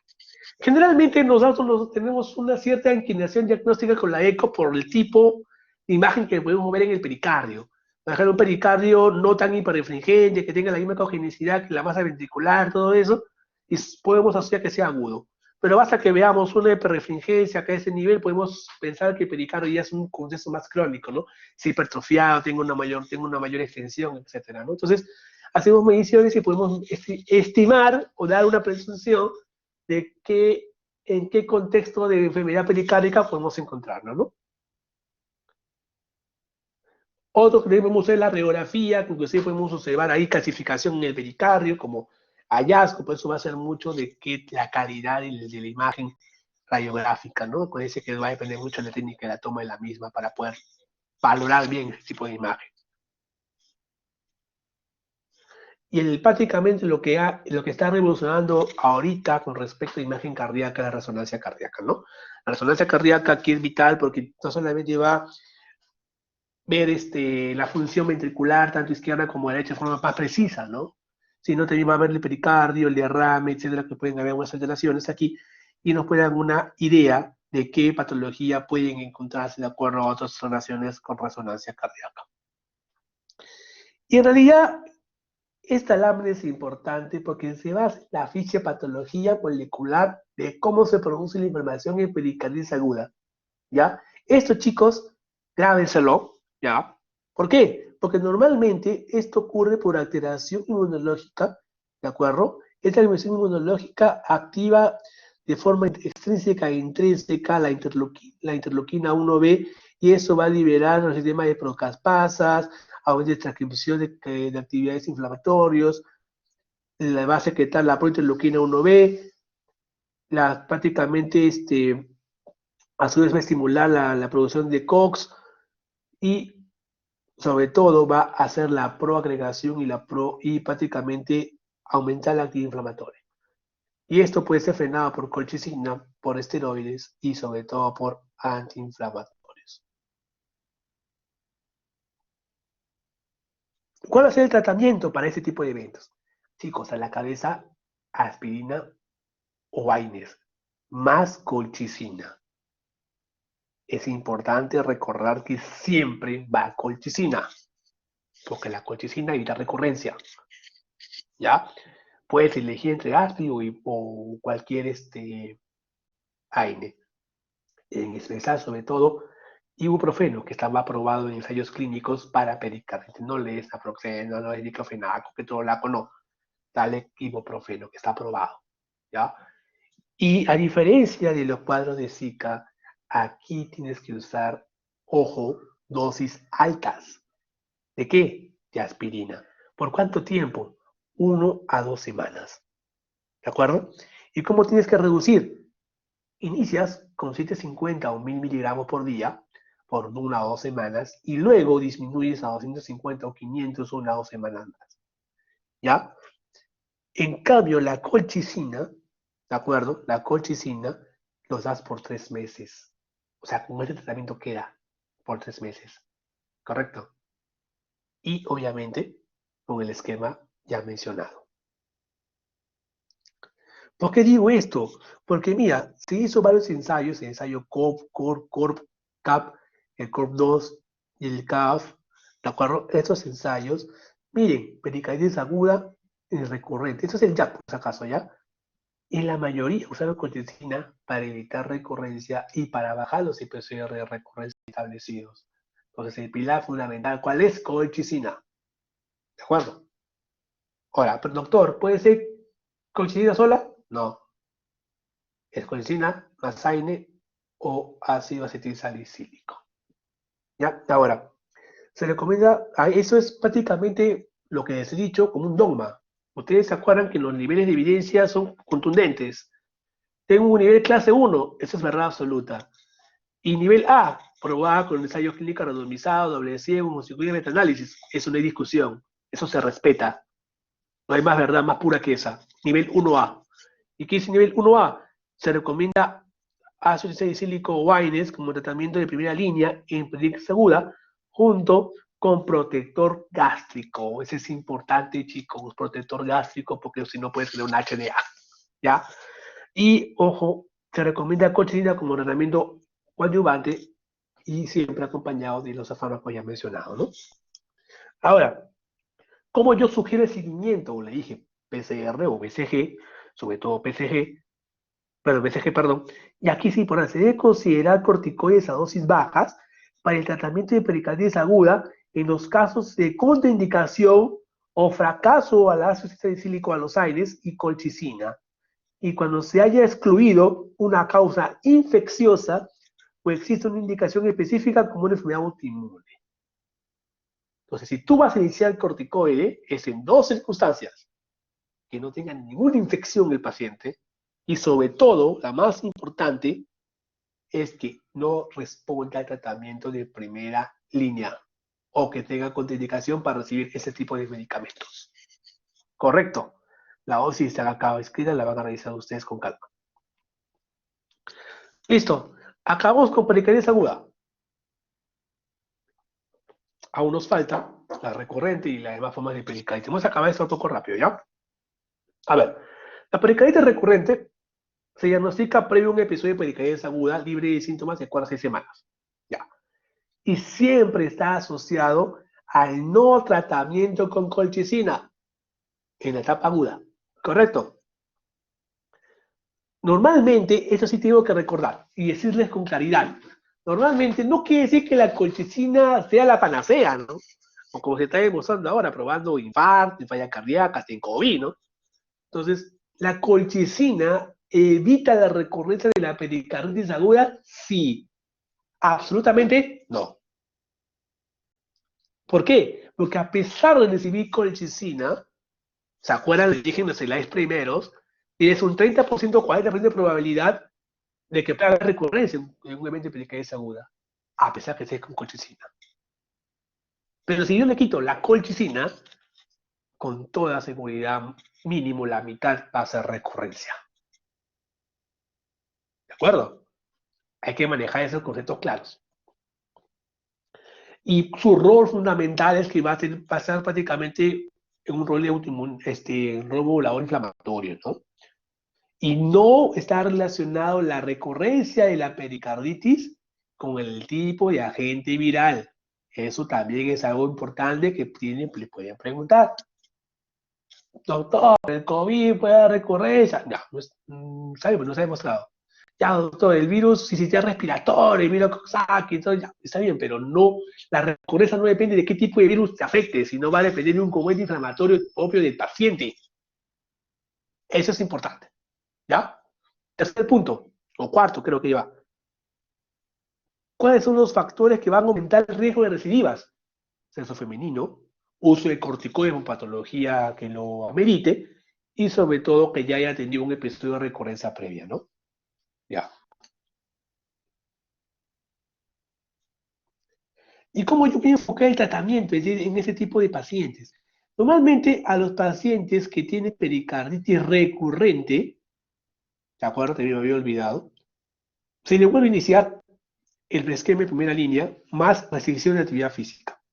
generalmente nosotros tenemos una cierta inclinación diagnóstica con la eco por el tipo de imagen que podemos ver en el pericardio. Por ejemplo, un pericardio no tan hiperrefringente, que tenga la misma congenicidad que la masa ventricular, todo eso, y podemos asociar que sea agudo. Pero basta que veamos una hiperrefringencia que a ese nivel podemos pensar que el pericardio ya es un concepto más crónico, ¿no? Si hipertrofiado, tengo una mayor extensión, etcétera, ¿no? Entonces, hacemos mediciones y podemos estimar o dar una presunción de en qué contexto de enfermedad pericárdica podemos encontrarnos, ¿no? Otro que debemos hacer la radiografía, que inclusive podemos observar ahí calcificación en el pericardio como hallazgo, por eso va a ser mucho de la calidad de la imagen radiográfica, ¿no? Parece que va a depender mucho de la técnica de la toma de la misma para poder valorar bien este tipo de imagen. Y prácticamente lo que está revolucionando ahorita con respecto a imagen cardíaca, la resonancia cardíaca, ¿no? La resonancia cardíaca aquí es vital porque no solamente va a ver la función ventricular, tanto izquierda como derecha, de forma más precisa, ¿no? Sino también va a ver el pericardio, el derrame, etcétera, que pueden haber unas alteraciones aquí y nos puede dar una idea de qué patología pueden encontrarse de acuerdo a otras zonaciones con resonancia cardíaca. Y en realidad, esta lámina es importante porque se basa en la ficha de patología molecular de cómo se produce la inflamación en pericarditis aguda, ¿ya? Esto, chicos, grábenselo, ¿ya? ¿Por qué? Porque normalmente esto ocurre por alteración inmunológica, ¿de acuerdo? Esta alteración inmunológica activa de forma extrínseca e intrínseca la interleuquina 1B, y eso va a liberar el sistema de procaspasas, aumento de transcripción de actividades inflamatorias, va a secretar la prointerleuquina 1B, prácticamente a su vez va a estimular la producción de COX, y sobre todo va a hacer la proagregación y prácticamente aumentar la actividad inflamatoria. Y esto puede ser frenado por colchicina, por esteroides y sobre todo por antiinflamatorios. ¿Cuál va a ser el tratamiento para este tipo de eventos? Chicos, a la cabeza, aspirina o Bainex, más colchicina. Es importante recordar que siempre va colchicina, porque la colchicina evita recurrencia, ¿ya? Puedes elegir entre aspirina o cualquier AINE. En especial, sobre todo, ibuprofeno, que estaba aprobado en ensayos clínicos para pericarditis. No lees naproxeno, no es diclofenaco, que todo la no. Dale ibuprofeno, que está aprobado, ¿ya? Y a diferencia de los cuadros de Zika, aquí tienes que usar, ojo, dosis altas. ¿De qué? De aspirina. ¿Por cuánto tiempo? 1 a 2 semanas. ¿De acuerdo? ¿Y cómo tienes que reducir? Inicias con 750 o 1000 miligramos por día por 1 o 2 semanas y luego disminuyes a 250 o 500 1 o 2 semanas más. ¿Ya? En cambio, la colchicina, ¿de acuerdo? La colchicina los das por 3 meses. O sea, con este tratamiento queda por 3 meses. ¿Correcto? Y obviamente con el esquema ya mencionado. ¿Por qué digo esto? Porque mira, se hizo varios ensayos, el ensayo COP, CORP, CAP, el CORP2 y el CAF, ¿de acuerdo? Estos ensayos, miren, pericarditis aguda y recurrente. Esto es el JAP, por si acaso, ¿ya? En la mayoría usaron colchicina para evitar recurrencia y para bajar los IPCR de recurrencia establecidos. Entonces, el pilar fundamental, ¿cuál es? Colchicina. ¿De acuerdo? Ahora, pero doctor, ¿puede ser colchicina sola? No. Es colchicina más AINE o ácido acetilsalicílico. ¿Ya? Ahora, se recomienda, eso es prácticamente lo que les he dicho como un dogma. Ustedes se acuerdan que los niveles de evidencia son contundentes. Tengo un nivel clase 1, eso es verdad absoluta. Y nivel A, probada con ensayo clínico randomizado, doble ciego, multicúbico metaanálisis. Eso no hay discusión. Eso se respeta. No hay más verdad más pura que esa. Nivel 1A. ¿Y qué dice nivel 1A? Se recomienda ácido salicílico o Bainex como tratamiento de primera línea en pericarditis aguda, junto con protector gástrico. Ese es importante, chicos, protector gástrico, porque si no puedes tener un HDA. ¿Ya? Y, ojo, se recomienda colchicina como tratamiento coadyuvante y siempre acompañado de los fármacos ya mencionados, ¿no? Ahora, ¿cómo yo sugiero el seguimiento? Le dije PCR o BCG, sobre todo BCG, perdón, y aquí sí, por se debe considerar corticoides a dosis bajas para el tratamiento de pericarditis aguda en los casos de contraindicación o fracaso al ácido salicílico a los aires y colchicina. Y cuando se haya excluido una causa infecciosa o existe una indicación específica como una enfermedad autoinmune. Entonces, si tú vas a iniciar corticoide, es en dos circunstancias: que no tenga ninguna infección el paciente, y sobre todo, la más importante, es que no responda al tratamiento de primera línea o que tenga contraindicación para recibir ese tipo de medicamentos. Correcto. La dosis está acá escrita, la van a revisar ustedes con calma. Listo. Acabamos con pericarditis aguda. Aún nos falta la recurrente y las demás formas de pericarditis. Vamos a acabar esto un poco rápido, ¿ya? A ver, la pericarditis recurrente se diagnostica previo a un episodio de pericarditis aguda libre de síntomas de 4 a 6 semanas. Ya. Y siempre está asociado al no tratamiento con colchicina en la etapa aguda. ¿Correcto? Normalmente, eso sí tengo que recordar y decirles con claridad. Normalmente no quiere decir que la colchicina sea la panacea, ¿no? O como se está demostrando ahora, probando infarto, falla cardíaca, en COVID, ¿no? Entonces, la colchicina ¿evita la recurrencia de la pericarditis aguda? Sí. Absolutamente no. ¿Por qué? Porque a pesar de recibir colchicina, ¿se acuerdan? Les dije en los slides primeros, tienes un 30%, 40% de probabilidad de que pueda haber recurrencia en un evento de pericarditis aguda, a pesar que estés con colchicina. Pero si yo le quito la colchicina, con toda seguridad, mínimo la mitad va a ser recurrencia. ¿De acuerdo? Hay que manejar esos conceptos claros. Y su rol fundamental es que va a pasar prácticamente en un rol de regulador inflamatorio, ¿no? Y no está relacionado la recurrencia de la pericarditis con el tipo de agente viral. Eso también es algo importante que le pueden preguntar. Doctor, ¿el COVID puede dar recurrencia? No, sabemos, no se ha demostrado. Ya, doctor, el virus, si sistema respiratorio, el virus Coxsackie, entonces ya, está bien, pero no, la recurrencia no depende de qué tipo de virus te afecte, sino va a depender de un componente inflamatorio propio del paciente. Eso es importante, ¿ya? Tercer punto, o cuarto creo que lleva. ¿Cuáles son los factores que van a aumentar el riesgo de recidivas? Sexo femenino, uso de corticoides con patología que lo amerite, y sobre todo que ya haya tenido un episodio de recurrencia previa, ¿no? Ya. ¿Y cómo yo voy a enfocar el tratamiento en ese tipo de pacientes? Normalmente a los pacientes que tienen pericarditis recurrente, ¿de acuerdo? También me había olvidado, se le vuelve a iniciar el esquema de primera línea más restricción de actividad física.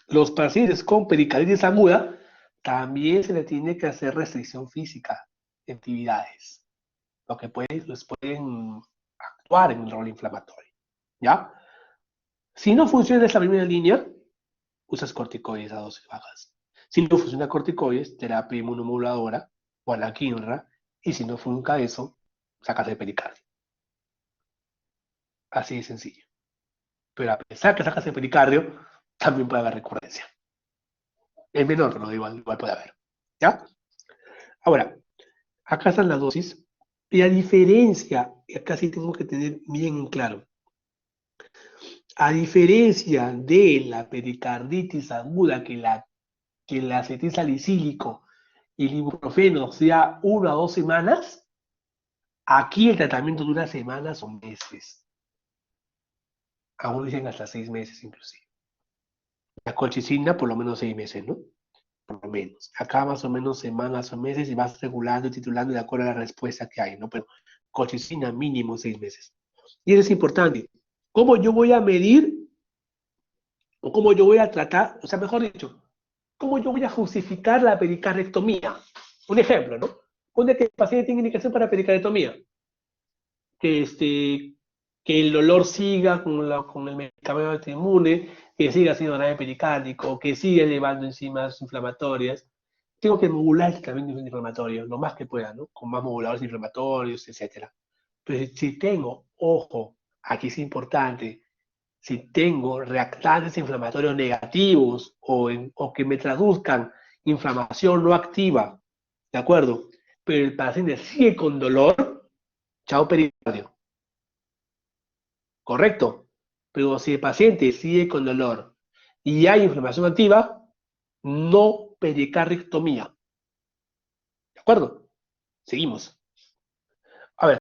Los pacientes con pericarditis aguda también se le tiene que hacer restricción física de actividades, lo que les pueden actuar en el rol inflamatorio, ¿ya? Si no funciona esa primera línea, usas corticoides a dosis bajas. Si no funciona corticoides, terapia inmunomoduladora o anakinra, y si no funciona eso, sacas el pericardio. Así de sencillo. Pero a pesar que sacas el pericardio, también puede haber recurrencia. Es menor, pero igual puede haber. ¿Ya? Ahora, acá están las dosis. Y a diferencia, y acá sí tengo que tener bien claro, a diferencia de la pericarditis aguda que el acetil salicílico y el ibuprofeno sea 1 a 2 semanas, aquí el tratamiento dura semanas o meses. Aún dicen hasta 6 meses inclusive. La colchicina por lo menos 6 meses, ¿no? Por lo menos. Acá más o menos semanas o meses y vas regulando y titulando de acuerdo a la respuesta que hay, ¿no? Pero colchicina mínimo 6 meses. Y eso es importante. ¿Cómo yo voy a medir o cómo yo voy a tratar, o sea, mejor dicho, cómo yo voy a justificar la pericardiectomía? Un ejemplo, ¿no? Pone que el paciente tiene indicación para pericardiectomía, que, que el dolor siga con el medicamento inmune, que siga siendo grave pericárdico, que siga llevando enzimas inflamatorias. Tengo que modular el tratamiento inflamatorio, lo más que pueda, ¿no? Con más moduladores inflamatorios, etc. Pero si tengo, ojo, aquí es importante, si tengo reactantes inflamatorios negativos o que me traduzcan inflamación no activa, ¿de acuerdo? Pero el paciente sigue con dolor, chao pericardio. ¿Correcto? Pero si el paciente sigue con dolor y hay inflamación activa, no pericardiectomía. ¿De acuerdo? Seguimos. A ver,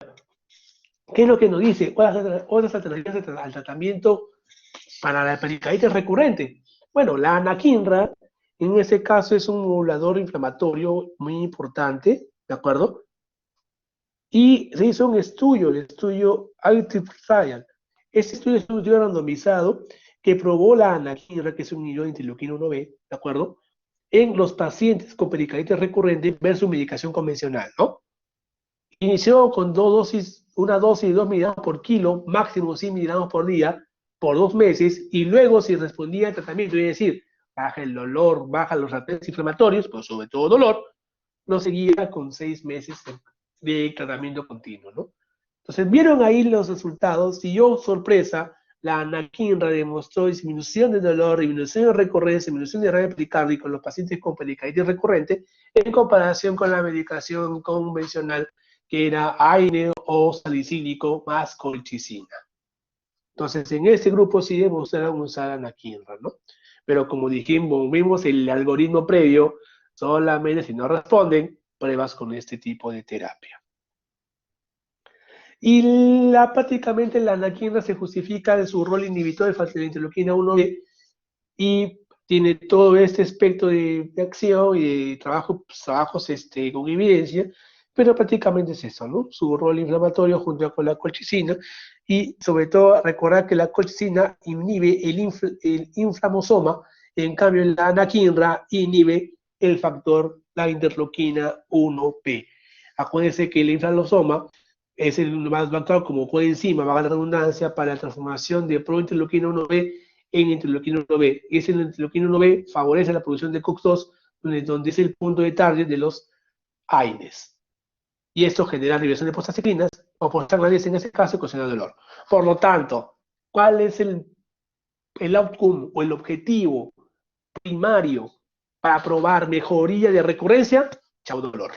¿qué es lo que nos dice? Otras alternativas al tratamiento para la pericarditis recurrente. Bueno, la anakinra, en ese caso, es un modulador inflamatorio muy importante, ¿de acuerdo? Y se hizo un estudio, el estudio Active Trial. Este estudio es un estudio randomizado que probó la anakinra, que es un inhibidor de interleuquina 1B, ¿de acuerdo? En los pacientes con pericarditis recurrente versus medicación convencional, ¿no? Inició con una dosis de 2 miligramos por kilo, máximo 100 miligramos por día, por 2 meses, y luego si respondía al tratamiento, es decir, baja el dolor, baja los reactantes inflamatorios, pero sobre todo dolor, lo seguía con 6 meses de tratamiento continuo, ¿no? Entonces, vieron ahí los resultados, y yo, sorpresa, la anakinra demostró disminución de dolor, disminución de recurrencia, disminución de radio pericárdico en los pacientes con pericarditis recurrente en comparación con la medicación convencional que era AINE o salicílico más colchicina. Entonces, en este grupo sí demostraron usar anakinra, ¿no? Pero como dijimos, vimos el algoritmo previo, solamente si no responden, pruebas con este tipo de terapia. Y prácticamente la anakinra se justifica de su rol inhibidor de factor de interleuquina 1B y tiene todo este espectro de acción y de trabajos con evidencia, pero prácticamente es eso, ¿no? Su rol inflamatorio junto con la colchicina y sobre todo recordar que la colchicina inhibe el inflamosoma, en cambio la anakinra inhibe el factor, la interleuquina 1P. Acuérdense que el inflamosoma es el más marcado como coenzima, va a la redundancia, para la transformación de prointerleuquina 1B en interleuquina 1B. Y ese interleuquina 1B favorece la producción de COX-2, donde es el punto de target de los AINES. Y esto genera liberación de prostaglandinas, o prostaglandinas en este caso, ocasiona dolor. Por lo tanto, ¿cuál es el outcome o el objetivo primario para probar mejoría de recurrencia? Chau dolor.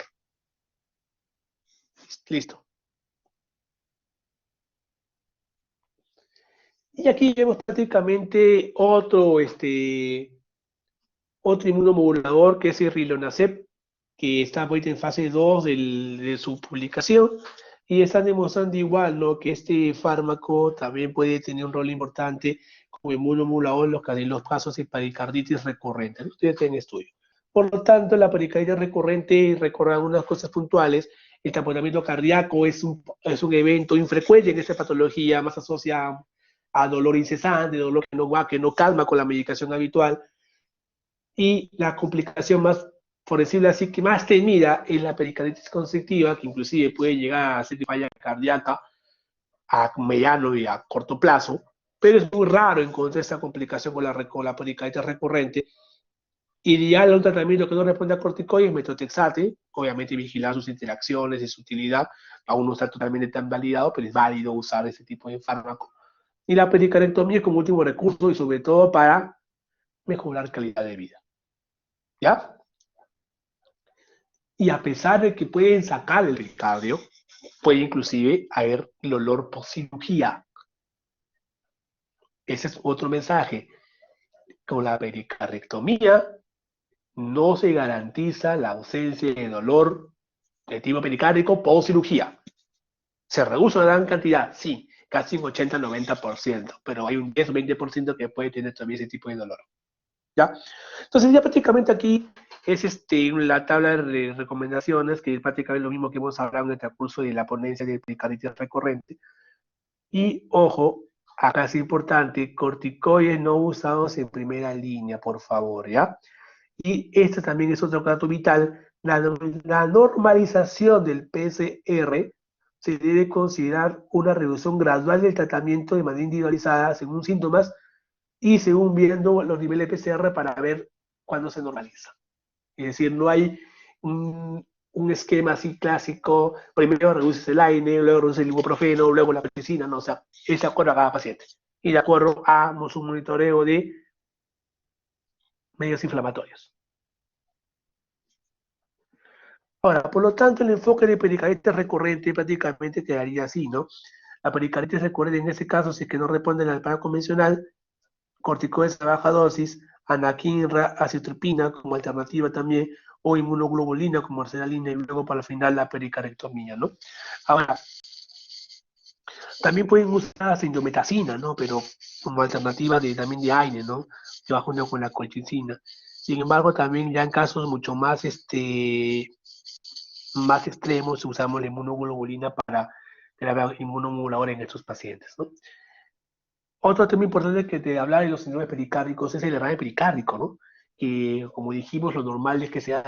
Listo. Y aquí vemos prácticamente otro inmunomodulador que es el rilonacept, que está ahorita en fase 2 de su publicación, y están demostrando igual, ¿no? Que este fármaco también puede tener un rol importante como inmunomodulador en los casos de pericarditis recurrente. ¿No? Ustedes tienen estudio. Por lo tanto, la pericarditis recurrente, recordar unas cosas puntuales, el tamponamiento cardíaco es un evento infrecuente en esta patología, más asociado a dolor incesante, dolor que no calma con la medicación habitual, y la complicación más, por decirlo así, que más temida es la pericarditis constrictiva, que inclusive puede llegar a ser falla cardíaca a mediano y a corto plazo, pero es muy raro encontrar esta complicación con la pericarditis recurrente. Ideal un tratamiento que no responde a corticoides, metotrexate, obviamente vigilar sus interacciones y su utilidad, aún no está totalmente tan validado, pero es válido usar ese tipo de fármaco. Y la pericarectomía como último recurso y sobre todo para mejorar calidad de vida. ¿Ya? Y a pesar de que pueden sacar el pericardio, puede inclusive haber dolor post cirugía. Ese es otro mensaje. Con la pericardiectomía no se garantiza la ausencia de dolor de tipo pericárdico post cirugía. ¿Se reduce una gran cantidad? Sí, casi un 80-90%, pero hay un 10-20% que puede tener también ese tipo de dolor. ¿Ya? Entonces ya prácticamente aquí es la tabla de recomendaciones, que es prácticamente lo mismo que hemos hablado en el transcurso de la ponencia de pericarditis recurrente. Y ojo, acá es importante, corticoides no usados en primera línea, por favor, ¿ya? Y este también es otro dato vital, la normalización del PCR se debe considerar una reducción gradual del tratamiento de manera individualizada según síntomas y según viendo los niveles de PCR para ver cuándo se normaliza. Es decir, no hay un esquema así clásico, primero reduces el AINE, luego reduces el ibuprofeno, luego la penicilina, no, o sea, es de acuerdo a cada paciente y de acuerdo a un monitoreo de medios inflamatorios. Ahora, por lo tanto, el enfoque de pericarditis recurrente prácticamente quedaría así, ¿no? La pericarditis recurrente en este caso, si es que no responden al plan convencional, corticoides a baja dosis, anakinra, acitropina como alternativa también, o inmunoglobulina como arsenalina, y luego para el final la pericardiectomía, ¿no? Ahora, también pueden usar indometacina, ¿no? Pero como alternativa también de AINE, ¿no? Yo junto con la colchicina. Sin embargo, también ya en casos mucho más, más extremos usamos la inmunoglobulina para la inmunomoduladora en estos pacientes, ¿no? Otro tema importante que te hablar de los síndromes pericárdicos es el derrame pericárdico, ¿no? Que, como dijimos, lo normal es que sea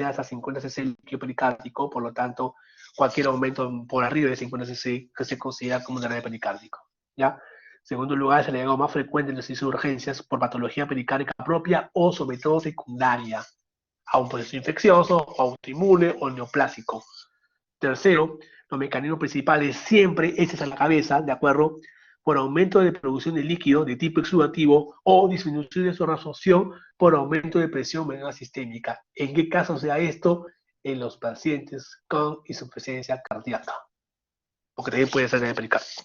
hasta 50 cc el líquido pericárdico, por lo tanto, cualquier aumento por arriba de 50 cc que se considera como un derrame pericárdico, ¿ya? En segundo lugar, es el agregado más frecuente en las urgencias por patología pericárdica propia o sobre todo secundaria, a un proceso infeccioso, autoinmune o neoplásico. Tercero, los mecanismos principales siempre hechos a la cabeza, ¿de acuerdo? Por aumento de producción de líquido de tipo exudativo o disminución de su reabsorción por aumento de presión venosa sistémica. ¿En qué caso sea esto? en los pacientes con insuficiencia cardíaca, porque también puede ser de pericardio.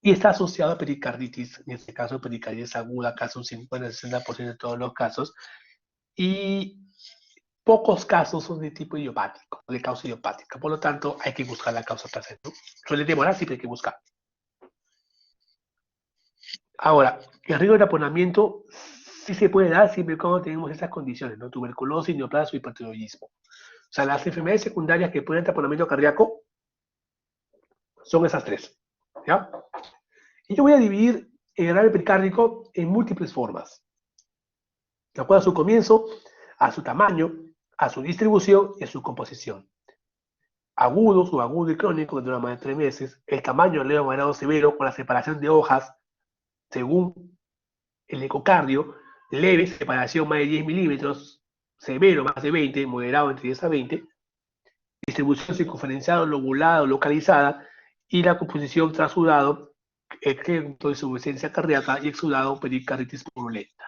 Y está asociado a pericarditis, en este caso pericarditis aguda, casi un 50-60% de todos los casos, y pocos casos son de tipo idiopático, de causa idiopática, por lo tanto hay que buscar la causa placenta, ¿no? Suele demorar, siempre hay que buscar. Ahora, el riesgo de taponamiento sí se puede dar siempre y cuando tenemos estas condiciones, ¿no? Tuberculosis, neoplasia o hipertiroidismo. O sea, las enfermedades secundarias que pueden dar taponamiento cardíaco son esas tres, ¿ya? Y yo voy a dividir el grave pericárdico en múltiples formas, de acuerdo a su comienzo, a su tamaño, a su distribución y a su composición. Agudo, subagudo y crónico, que dura más de 3 meses. El tamaño leve, moderado, severo, con la separación de hojas, según el ecocardio. Leve, separación más de 10 milímetros. Severo, más de 20, moderado entre 10 a 20. Distribución circunferenciada, lobulada o localizada. Y la composición transudado, exento de insuficiencia cardíaca y exudado, pericarditis purulenta.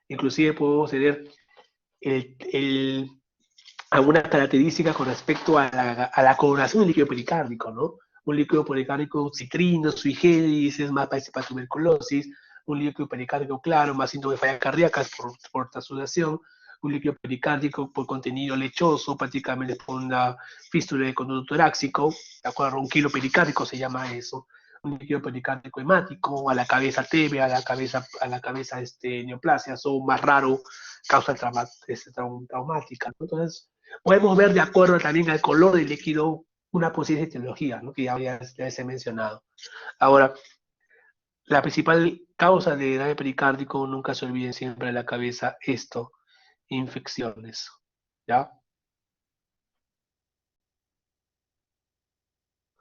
Inclusive podemos tener algunas características con respecto a la coloración del líquido pericárdico, ¿no? Un líquido pericárdico citrino, sui generis, es más parece para tuberculosis. Un líquido pericárdico claro, más síntomas de fallas cardíacas por transudación. Un líquido pericárdico por contenido lechoso, prácticamente por una fístula de conducto torácico, ¿de acuerdo? Un kilo pericárdico se llama eso. Un líquido pericárdico hemático, a la cabeza tebia, a la cabeza neoplasias, o más raro, causa traumática, ¿no? Entonces, podemos ver de acuerdo también al color del líquido una posible etiología, ¿no? Que ya les he mencionado. Ahora, la principal causa de daño pericárdico, nunca se olviden siempre de la cabeza esto, infecciones, ¿ya?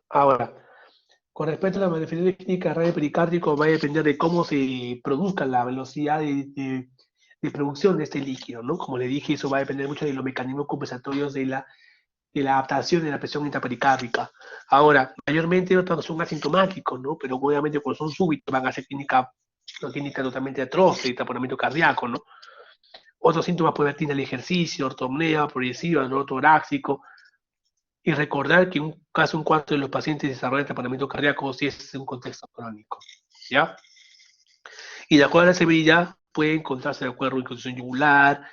Ahora, con respecto a la manifestación clínica del daño pericárdico, va a depender de cómo se produzca la velocidad de producción de este líquido, ¿no? Como le dije, eso va a depender mucho de los mecanismos compensatorios de la adaptación de la presión intrapericárdica. Ahora, mayormente otros son asintomáticos, ¿no? Pero obviamente cuando son súbitos van a ser una clínica totalmente atroz de taponamiento cardíaco, ¿no? Otros síntomas pueden tener el ejercicio, ortopnea progresiva, ¿no? Torácico. Y recordar que casi un cuarto de los pacientes desarrollan taponamiento cardíaco si es un contexto crónico, ¿ya? Y de acuerdo a la severidad puede encontrarse de acuerdo a inconstitución yugular,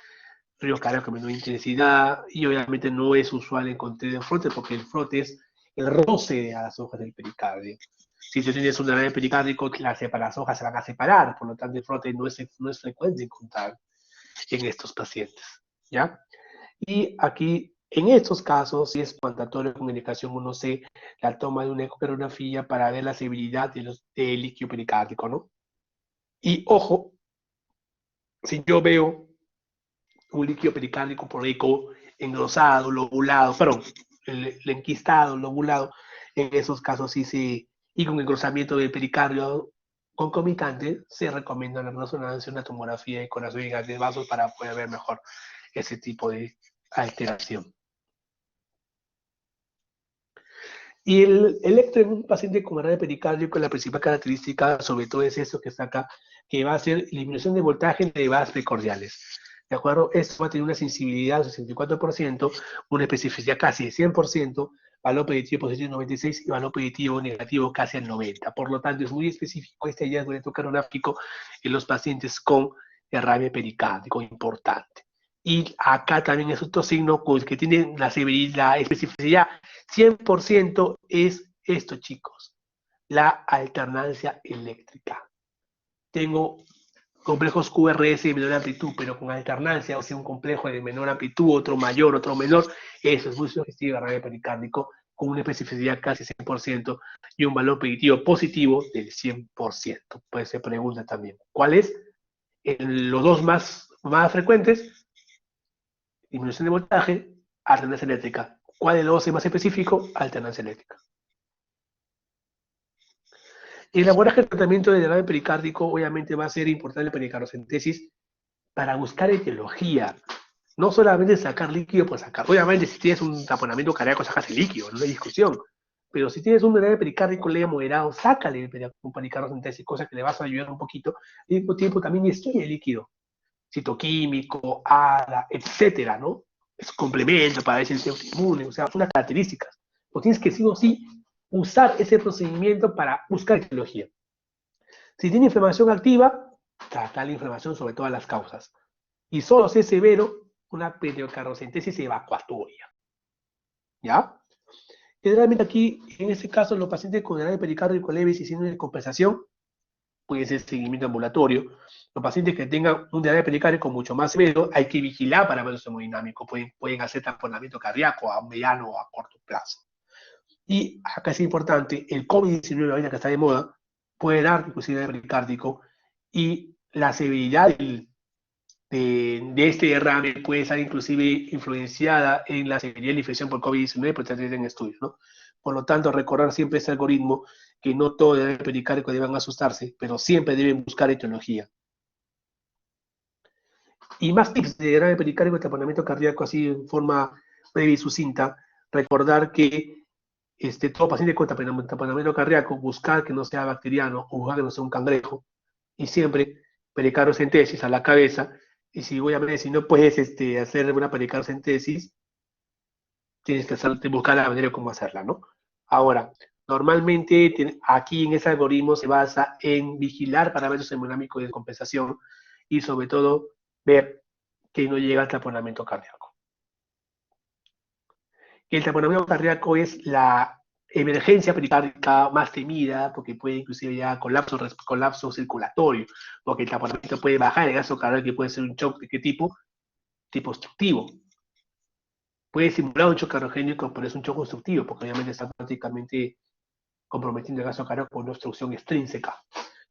ríos cardíacos de menor intensidad, y obviamente no es usual encontrar el frote porque el frote es el roce a las hojas del pericardio. Si tú tienes un derrame pericárdico, las hojas se van a separar, por lo tanto el frote no es frecuente encontrar en estos pacientes, ¿ya? Y aquí, en estos casos, si es mandatorio con indicación 1C, la toma de una ecografía para ver la severidad del líquido pericárdico, ¿no? Y ojo, si yo veo un líquido pericárdico por eco engrosado, lobulado, perdón, el enquistado, lobulado, en esos casos y con engrosamiento del pericardio concomitante, se recomienda la resonancia, una tomografía de corazón y de vasos para poder ver mejor ese tipo de alteración. Y el electro en un paciente con hernia pericárdico, la principal característica, sobre todo, es eso que está acá, que va a ser eliminación de voltaje de vasos precordiales. ¿De acuerdo? Esto va a tener una sensibilidad del 64%, una especificidad casi de 100%, valor predictivo positivo 96 y valor predictivo negativo casi al 90. Por lo tanto, es muy específico este hallazgo electrocardiográfico en los pacientes con derrame pericárdico importante. Y acá también es otro signo que tiene la especificidad 100% es esto, chicos, la alternancia eléctrica. Tengo complejos QRS de menor amplitud, pero con alternancia, o sea, un complejo de menor amplitud, otro mayor, otro menor, eso es muy sugestivo de radio pericárdico, con una especificidad casi 100% y un valor predictivo positivo del 100%. Pues se pregunta también, ¿cuál es? Los dos más frecuentes, disminución de voltaje, alternancia eléctrica. ¿Cuál de los dos es más específico? Alternancia eléctrica. El abordaje del tratamiento de derrame pericárdico obviamente va a ser importante la pericardiocentesis para buscar etiología. No solamente sacar líquido por sacar. Obviamente si tienes un taponamiento cardíaco sacas el líquido, no hay discusión. Pero si tienes un derrame pericárdico leve moderado, sácale un pericardiocentesis, cosa que le vas a ayudar un poquito. Y al mismo tiempo también estudia el líquido. Citoquímico, ADA, etcétera, ¿no? es complemento para ese sistema inmune, o sea, son las características. O tienes que sí o sí usar ese procedimiento para buscar etiología. Si tiene inflamación activa, trata la inflamación sobre todas las causas. Y solo si es severo, una periocardocentesis evacuatoria. ¿Ya? Generalmente aquí, en este caso, los pacientes con edad de pericárdico leve y síndrome de compensación, puede ser seguimiento ambulatorio. Los pacientes que tengan un diabetes pericárdico mucho más severo, hay que vigilar para ver su hemodinámico. Pueden hacer tamponamiento cardíaco a mediano o a corto plazo. Y acá es importante, el COVID-19, ahorita que está de moda, puede dar inclusive pericárdico y la severidad de este derrame puede estar inclusive influenciada en la severidad de la infección por COVID-19, por estar en estudios, ¿no? Por lo tanto, recordar siempre este algoritmo, que no todo el pericárdico deban asustarse, pero siempre deben buscar etiología. Y más tips de grave pericárdico y taponamiento cardíaco, así en forma breve y sucinta, recordar que todo paciente con taponamiento cardíaco, buscar que no sea bacteriano o buscar que no sea un cangrejo, y siempre pericardiocentesis a la cabeza. Y si obviamente si no puedes hacer una pericardiocentesis, tienes que buscar la manera de cómo hacerla, ¿no? Ahora, normalmente aquí en ese algoritmo se basa en vigilar parámetros hemodinámicos de compensación y sobre todo ver que no llega al taponamiento cardíaco. El taponamiento cardíaco es la emergencia pericárdica más temida porque puede inclusive llegar a colapso circulatorio, porque el taponamiento puede bajar el gasto cardíaco y puede ser un shock de qué tipo? Tipo obstructivo. Puede simular un shock cardiogénico, pero es un shock obstructivo, porque obviamente está prácticamente comprometiendo el gasto cardíaco por una obstrucción extrínseca.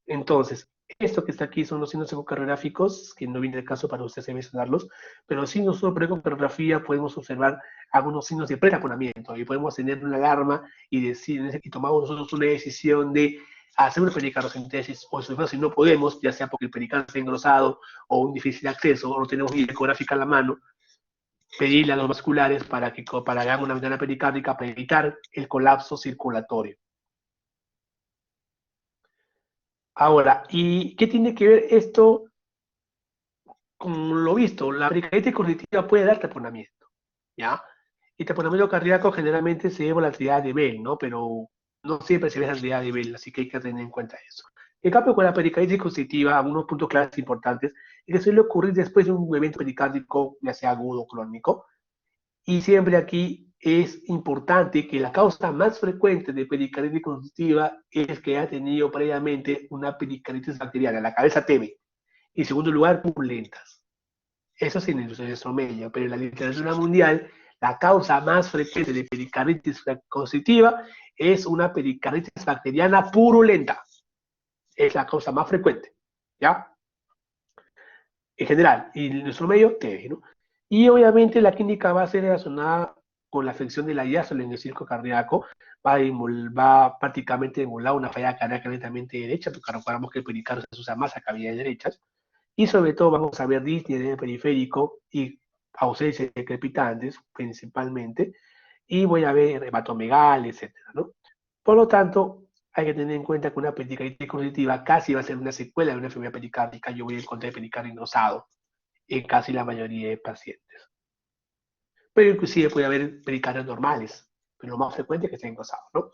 Entonces, esto que está aquí son los signos ecocardiográficos, que no viene el caso para ustedes mencionarlos, pero sí nosotros por ecografía podemos observar algunos signos de pretaponamiento y podemos tener una alarma y decir, y tomamos nosotros una decisión de hacer una pericardiocentesis o si no podemos, ya sea porque el pericardio está engrosado o un difícil acceso o no tenemos ni ecográfica en la mano, pedirle a los vasculares para que hagan una ventana pericárdica para evitar el colapso circulatorio. Ahora, ¿y qué tiene que ver esto con lo visto? La pericarditis congestiva puede dar taponamiento, ¿ya? Y taponamiento cardíaco generalmente se ve volatilidad de Bell, ¿no? Pero no siempre se ve volatilidad de Bell, así que hay que tener en cuenta eso. En cambio, con la pericarditis congestiva, algunos puntos claves importantes es que suele ocurrir después de un evento pericárdico, ya sea agudo o crónico, y siempre aquí es importante que la causa más frecuente de pericarditis congestiva es que ha tenido previamente una pericarditis bacteriana, la cabeza TB. Y en segundo lugar, purulentas. Eso sí, en nuestro medio, pero en la literatura mundial, la causa más frecuente de pericarditis congestiva es una pericarditis bacteriana purulenta. Es la causa más frecuente, ¿ya? En general, y en nuestro medio, TB, ¿no? Y obviamente la clínica va a ser relacionada con la afección de la diástole en el circo cardíaco, va prácticamente a emular una falla cardíaca netamente derecha, porque recordamos que el pericardio se usa más a cavidades derechas, y sobre todo vamos a ver disney en el periférico y ausencia de crepitantes principalmente, y voy a ver hematomegal, etcétera, ¿no? Por lo tanto, hay que tener en cuenta que una pericarditis congestiva casi va a ser una secuela de una enfermedad pericárdica. Yo voy a encontrar pericardio engrosado en casi la mayoría de pacientes. Pero inclusive puede haber pericardios normales, pero lo más frecuente es que esté engrosado, ¿no?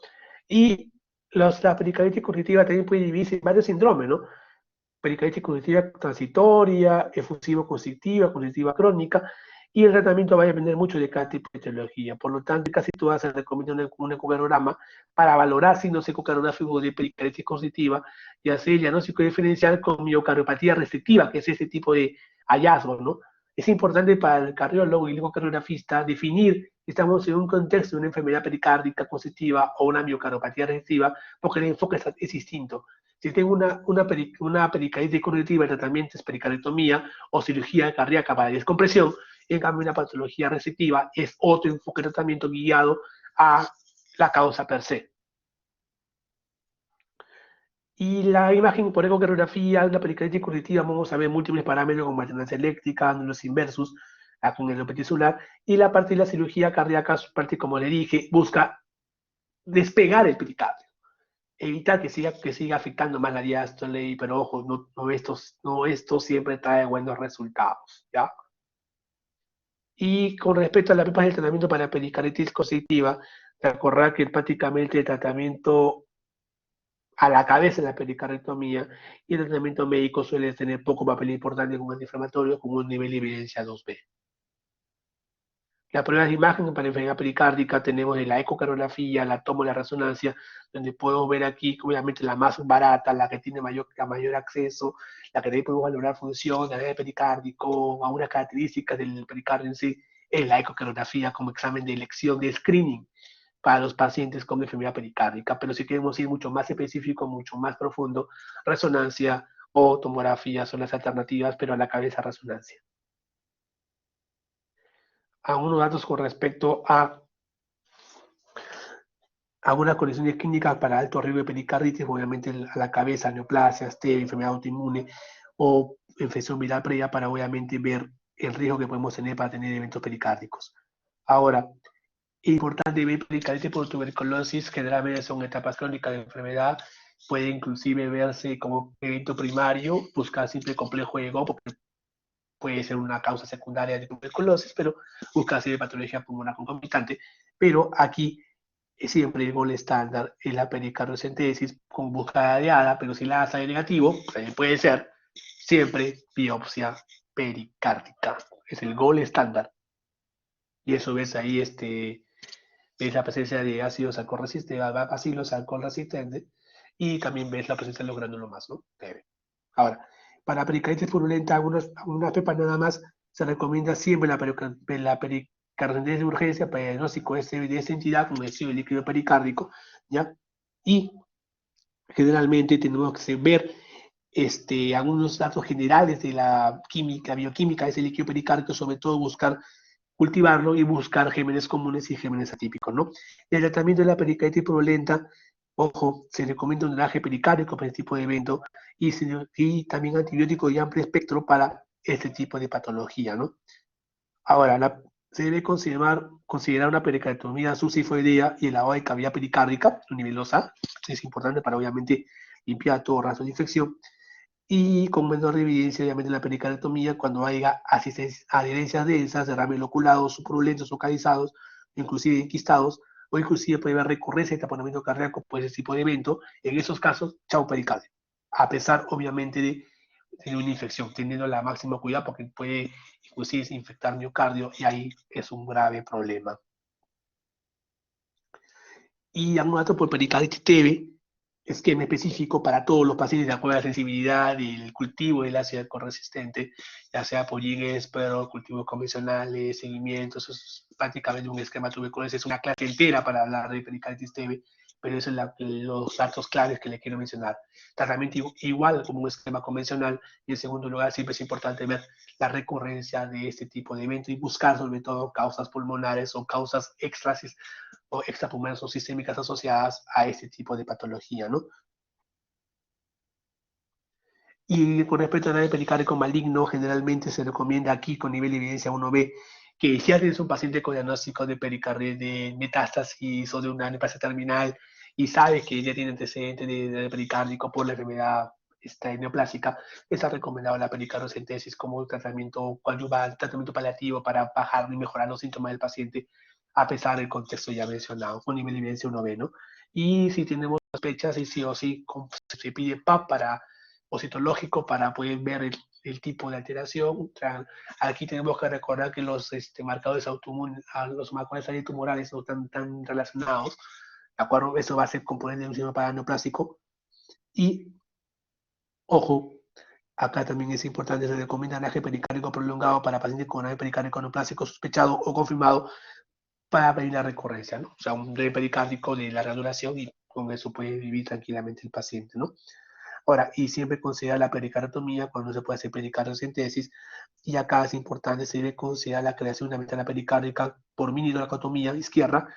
Y la pericarditis congestiva también puede dividirse en varios síndromes, ¿no? Pericarditis congestiva transitoria, efusivo-constrictiva, congestiva crónica, y el tratamiento va a depender mucho de cada tipo de etiología. Por lo tanto, casi todas se recomienda un ecocardiograma para valorar signos ecocardiográficos de pericarditis congestiva y hacer el diagnóstico diferencial con miocardiopatía restrictiva, que es ese tipo de hallazgo, ¿no? Es importante para el cardiólogo y el ecocardiografista definir si estamos en un contexto de una enfermedad pericárdica congestiva o una miocardiopatía restrictiva, porque el enfoque es distinto. Si tengo una pericarditis congestiva, el tratamiento es pericardiotomía o cirugía cardíaca para descompresión. En cambio, una patología restrictiva es otro enfoque de tratamiento guiado a la causa per se. Y la imagen por ecocardiografía de una pericarditis congestiva, vamos a ver múltiples parámetros como alternancia eléctrica, ángulos inversus, con el peninsular, y la parte de la cirugía cardíaca, su parte, como le dije, busca despegar el pericardio, evitar que siga afectando más la diástole, pero ojo, no esto siempre trae buenos resultados, ¿ya? Y con respecto a las pepas del tratamiento para pericarditis constrictiva, recordar que prácticamente el tratamiento a la cabeza de la pericardectomía y el tratamiento médico suele tener poco papel importante con antiinflamatorios como un nivel de evidencia 2B. Las pruebas de imagen para enfermedad pericárdica tenemos de la ecocardiografía, la tomo y la resonancia, donde podemos ver aquí, obviamente, la más barata, la que tiene mayor acceso, la que también podemos valorar función, de pericárdico, algunas características del pericardio en sí, es la ecocardiografía como examen de elección de screening para los pacientes con enfermedad pericárdica. Pero si queremos ir mucho más específico, mucho más profundo, resonancia o tomografía son las alternativas, pero a la cabeza resonancia. Algunos datos con respecto a algunas condiciones clínicas para alto riesgo de pericarditis, obviamente a la cabeza, neoplasia, stevia, enfermedad autoinmune o infección viral previa para obviamente ver el riesgo que podemos tener para tener eventos pericárdicos. Ahora, es importante ver pericarditis por tuberculosis, generalmente son etapas crónicas de enfermedad, puede inclusive verse como evento primario, buscar siempre complejo de GO, porque puede ser una causa secundaria de tuberculosis, pero buscar siempre patología pulmonar concomitante, pero aquí siempre el gol estándar es la pericardiocentesis con búsqueda de ADA, pero si la ADA sale negativo, también puede ser siempre biopsia pericárdica. Es el gol estándar. Y eso ves ahí, ves la presencia de ácidos alcohol resistente, bacilos alcohol resistente, y también ves la presencia de los granulomas, ¿no? Ahora, para pericarditis purulenta, algunas pepas nada más, se recomienda siempre la pericardiocentesis de urgencia para el diagnóstico de esta entidad, como decía, el líquido pericárdico, ¿ya? Y generalmente tenemos que ver algunos datos generales de la química, bioquímica de ese líquido pericárdico, sobre todo buscar cultivarlo y buscar gérmenes comunes y gérmenes atípicos, ¿no? El tratamiento de la pericarditis purulenta, ojo, se recomienda un drenaje pericárdico para este tipo de evento y también antibiótico de amplio espectro para este tipo de patología, ¿no? Ahora, se debe considerar una pericardiotomía subsifoidea y el lavado de cavidad pericárdica, nivel 2A, es importante para obviamente limpiar todo rastro de infección, y con menor evidencia, obviamente, la pericardiotomía cuando haya adherencias densas, derrames loculados, subpurulentos, localizados, inclusive enquistados, o inclusive puede haber recurrencia de taponamiento cardíaco por ese tipo de evento. En esos casos, chau pericardio. A pesar, obviamente, de una infección, teniendo la máxima cuidado porque puede inclusive infectar miocardio y ahí es un grave problema. Y un dato por pericarditis TB, esquema específico para todos los pacientes de acuerdo a la sensibilidad del cultivo del ácido alcohol resistente, ya sea por pero cultivos convencionales, seguimientos, es prácticamente un esquema tuberculosis, es una clase entera para hablar de pericarditis TB, pero esos son los datos claves que le quiero mencionar. Tratamiento igual como un esquema convencional, y en segundo lugar siempre es importante ver la recurrencia de este tipo de evento y buscar sobre todo causas pulmonares o causas o extrapulmonares o sistémicas asociadas a este tipo de patología, ¿no? Y con respecto al pericárdico maligno, generalmente se recomienda aquí con nivel de evidencia 1B que si ya tienes un paciente con diagnóstico de pericarditis de metástasis o de una neoplasia terminal y sabes que ya tiene antecedentes de pericárdico por la enfermedad neoplásica, está recomendado la pericardiocentesis como tratamiento coadyuvante, tratamiento paliativo para bajar y mejorar los síntomas del paciente a pesar del contexto ya mencionado, con nivel de evidencia 1B, ¿no? Y si tenemos sospechas, y sí o sí se pide PAP o citológico para poder ver el tipo de alteración. Aquí tenemos que recordar que los marcadores autoinmunes, los marcadores tumorales no están tan relacionados, ¿de acuerdo? Eso va a ser componente de un sistema paraneoplásico. Y, ojo, acá también es importante, se recomienda drenaje pericárdico prolongado para pacientes con drenaje pericárdico neoplásico sospechado o confirmado para prevenir la recurrencia, ¿no? O sea, un drenaje pericárdico de larga duración y con eso puede vivir tranquilamente el paciente, ¿no? Ahora, y siempre considera la pericardiotomía cuando se puede hacer pericardiocentesis, y acá es importante, se debe considerar la creación de una ventana pericárdica por mini toracotomía izquierda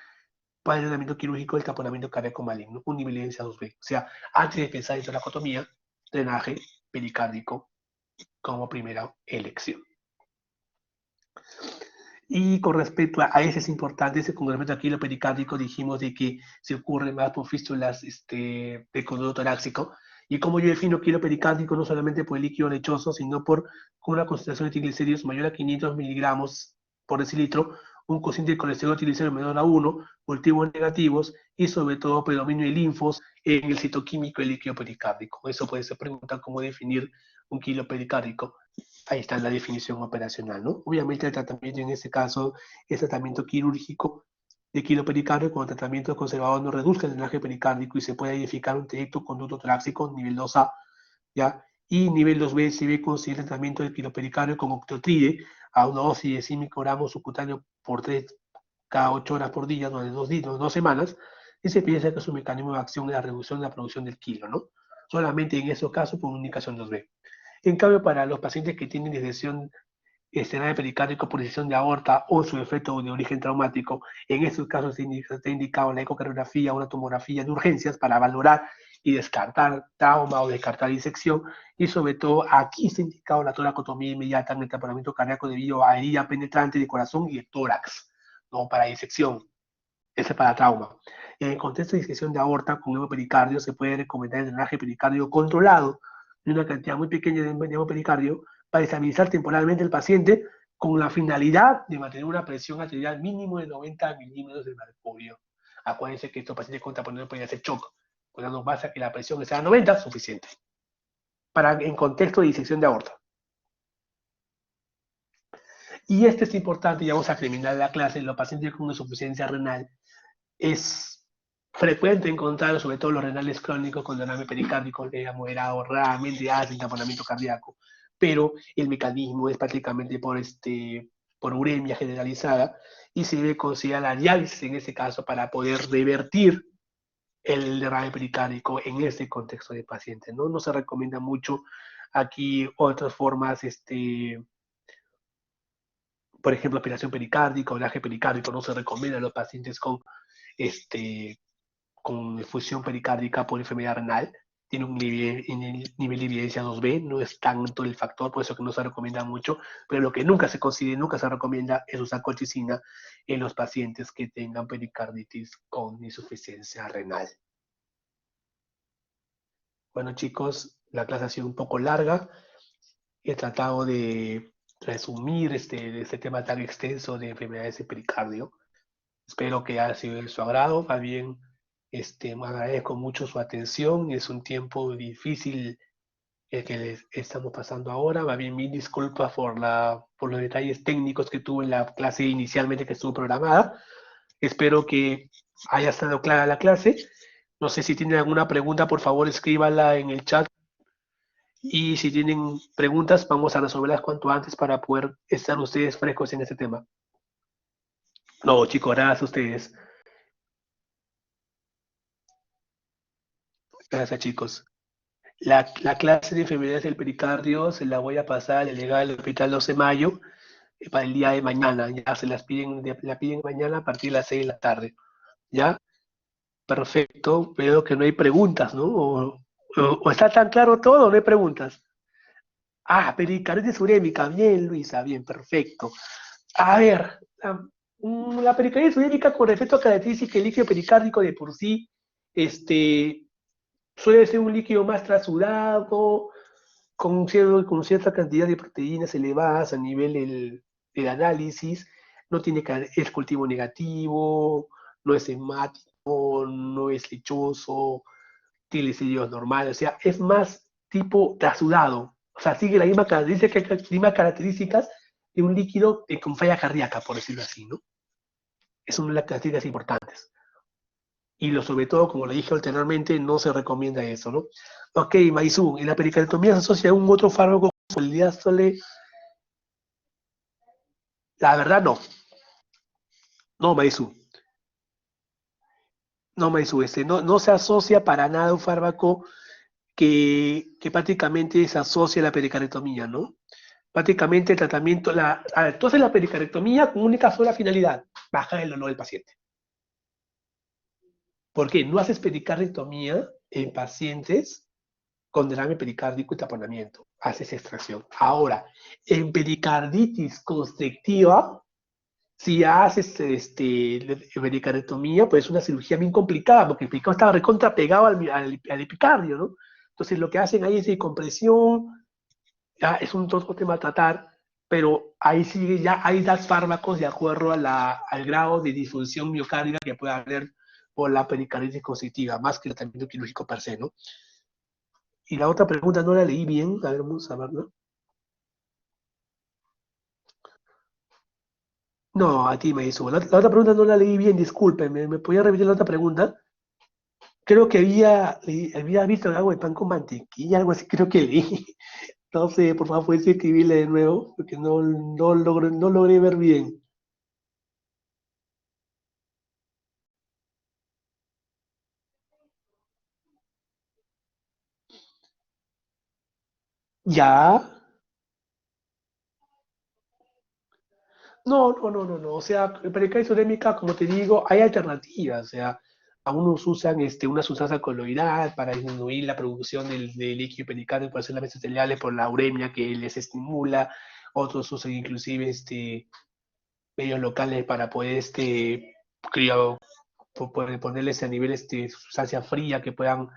para el tratamiento quirúrgico del taponamiento cardíaco maligno, un nivel de evidencia 2B. O sea, antes de pensar en toracotomía, drenaje pericárdico como primera elección. Y con respecto a ese es importante, con respecto a lo pericárdico, dijimos de que se ocurre más por fístulas de conducto torácico. Y como yo defino kilo pericárdico, no solamente por el líquido lechoso, sino por una concentración de triglicéridos mayor a 500 miligramos por decilitro, un cociente de colesterol triglicérido menor a 1, cultivos negativos y sobre todo predominio de linfos en el citoquímico del líquido pericárdico. Eso puede ser pregunta cómo definir un kilo pericárdico. Ahí está la definición operacional, ¿no? Obviamente el tratamiento en este caso es tratamiento quirúrgico de kilo pericárdico cuando el tratamiento conservador no reduzca el drenaje pericárdico y se puede identificar un trayecto conducto torácico nivel 2A, ¿ya? Y nivel 2B se ve con el tratamiento del kilo pericárdico con octiotride a una dosis de 100 microgramos subcutáneo por 3 cada 8 horas por día durante 2 semanas, y se piensa que su mecanismo de acción es la reducción de la producción del kilo, ¿no? Solamente en esos casos por indicación 2B. En cambio, para los pacientes que tienen disección escenario pericárdico por decisión de aorta o su efecto de origen traumático, en estos casos se está indicado la ecocardiografía o una tomografía de urgencias para valorar y descartar trauma o descartar disección, y sobre todo aquí se ha indicado la toracotomía inmediata en el taponamiento cardíaco debido a herida penetrante de corazón y de tórax, no para disección, ese es para trauma. En el contexto de disección de aorta con hemopericardio se puede recomendar el drenaje pericardio controlado de una cantidad muy pequeña de hemopericardio para estabilizar temporalmente el paciente con la finalidad de mantener una presión arterial mínimo de 90 milímetros de mercurio. Acuérdense que estos pacientes con taponamiento pueden hacer shock, pues no basta que la presión sea a 90, suficiente. En contexto de disección de aorta. Y este es importante, y vamos a terminar la clase, en los pacientes con insuficiencia renal es frecuente encontrar, sobre todo los renales crónicos con derrame pericárdico moderado, raramente hacen taponamiento cardíaco, pero el mecanismo es prácticamente por uremia generalizada y se debe considerar la diálisis en ese caso para poder revertir el derrame pericárdico en este contexto de paciente, ¿no? No se recomienda mucho aquí otras formas, por ejemplo, aspiración pericárdica o drenaje pericárdico, no se recomienda a los pacientes con efusión pericárdica por enfermedad renal, tiene un nivel de evidencia 2B, no es tanto el factor, por eso que no se recomienda mucho, pero lo que nunca se considera, nunca se recomienda es usar colchicina en los pacientes que tengan pericarditis con insuficiencia renal. Bueno, chicos, la clase ha sido un poco larga. He tratado de resumir este tema tan extenso de enfermedades de pericardio. Espero que haya sido de su agrado. Más bien, me agradezco mucho su atención. Es un tiempo difícil el que les estamos pasando ahora. Más bien, mil disculpas por los detalles técnicos que tuve en la clase inicialmente que estuvo programada. Espero que haya estado clara la clase. No sé si tienen alguna pregunta, por favor, escríbanla en el chat. Y si tienen preguntas, vamos a resolverlas cuanto antes para poder estar ustedes frescos en este tema. No, chicos, gracias a ustedes. Gracias, chicos. La clase de enfermedades del pericardio se la voy a pasar al delegado del Hospital 12 de Mayo para el día de mañana. Ya se la piden mañana a partir de las 6 de la tarde. ¿Ya? Perfecto. Veo que no hay preguntas, ¿no? O está tan claro todo, no hay preguntas. Ah, pericarditis urémica. Bien, Luisa, bien, perfecto. A ver, la pericarditis urémica con respecto a características del líquido pericárdico de por sí, suele ser un líquido más trasudado, con cierta cantidad de proteínas elevadas a nivel del análisis, no tiene es cultivo negativo, no es hemático, no es lechoso, triglicéridos normales, o sea, es más tipo trasudado, o sea, sigue la misma características de un líquido con falla cardíaca, por decirlo así, ¿no? Es una de las características importantes. Y sobre todo, como le dije anteriormente, no se recomienda eso, ¿no? Ok, Maizú, en la pericarditomía se asocia a un otro fármaco como el diástole. La verdad, no. No, Maizú. No, Maizú, no se asocia para nada a un fármaco que prácticamente se asocia a la pericarditomía, ¿no? Prácticamente el tratamiento, entonces la pericarditomía con única sola finalidad, bajar el dolor del paciente. ¿Por qué? No haces pericarditomía en pacientes con derrame pericárdico y taponamiento. Haces extracción. Ahora, en pericarditis constrictiva, si haces pericarditomía, pues es una cirugía bien complicada, porque el pericardio estaba recontra pegado al epicardio, ¿no? Entonces lo que hacen ahí es de compresión, ya es un otro tema a tratar, pero ahí sí ya hay das fármacos de acuerdo a al grado de disfunción miocárdica que pueda haber por la pericarditis congestiva, más que el tratamiento quirúrgico per se, ¿no? Y la otra pregunta no la leí bien, a ver, vamos a ver, ¿no? No, a ti me hizo. La otra pregunta no la leí bien, discúlpeme, ¿me podía repetir la otra pregunta? Creo que había visto algo de pan con mantequilla, algo así, creo que leí. No sé, por favor, puedes escribirle de nuevo, porque no logré ver bien. ¿Ya? No, no, no, no, no. O sea, para el caso urémica, como te digo, hay alternativas. O sea, algunos usan una sustancia coloidal para disminuir la producción del líquido pericárdico para hacer las veces cereales por la uremia que les estimula. Otros usan inclusive medios locales para poder creo, ponerles a nivel sustancia fría que puedan,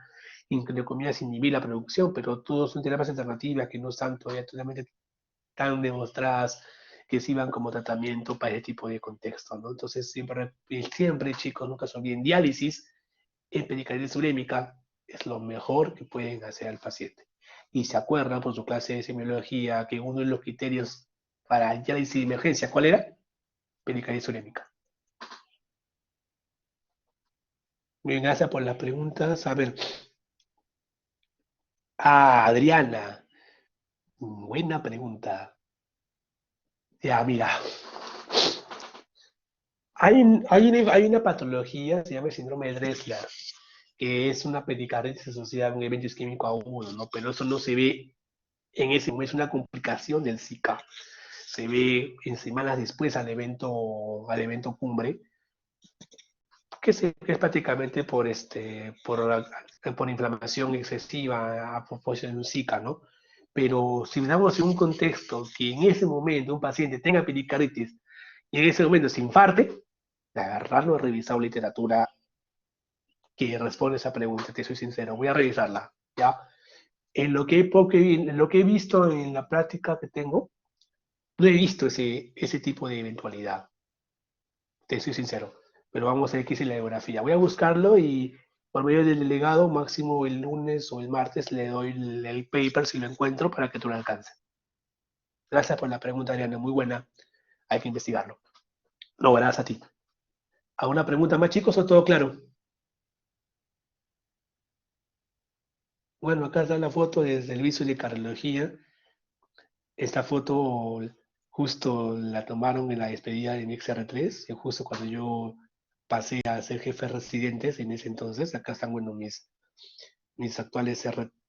entre comillas, inhibir la producción, pero todos son terapias alternativas que no están todavía totalmente tan demostradas que sirvan como tratamiento para ese tipo de contexto, ¿no? Entonces, siempre, chicos, nunca se olviden, diálisis en pericarditis urémica es lo mejor que pueden hacer al paciente. Y se acuerdan por su clase de semiología que uno de los criterios para diálisis de emergencia, ¿cuál era? Pericarditis urémica. Bien, gracias por las preguntas. A ver, Adriana, buena pregunta. Ya, mira, hay una patología, se llama el síndrome de Dressler, que es una pericarditis asociada a un evento isquémico agudo, ¿no? Pero eso no se ve en ese momento, es una complicación del Zika. Se ve en semanas después al evento cumbre, que es prácticamente por inflamación excesiva a propósito de un Zika, ¿no? Pero si damos en un contexto que en ese momento un paciente tenga pericarditis y en ese momento se infarte, agarrarlo, he revisado literatura que responde a esa pregunta, te soy sincero, voy a revisarla, ¿ya? En lo que he visto en la práctica que tengo, no he visto ese tipo de eventualidad, te soy sincero, pero vamos a ver qué dice la biografía. Voy a buscarlo y por medio del delegado, máximo el lunes o el martes, le doy el paper si lo encuentro para que tú lo alcances. Gracias por la pregunta, Ariana, muy buena, hay que investigarlo. No, gracias a ti. ¿Alguna pregunta más, chicos, o todo claro? Bueno, acá está la foto del servicio de cardiología. Esta foto justo la tomaron en la despedida de mi XR3, y justo cuando yo pasé a ser jefe de residentes en ese entonces. Acá están, bueno, mis actuales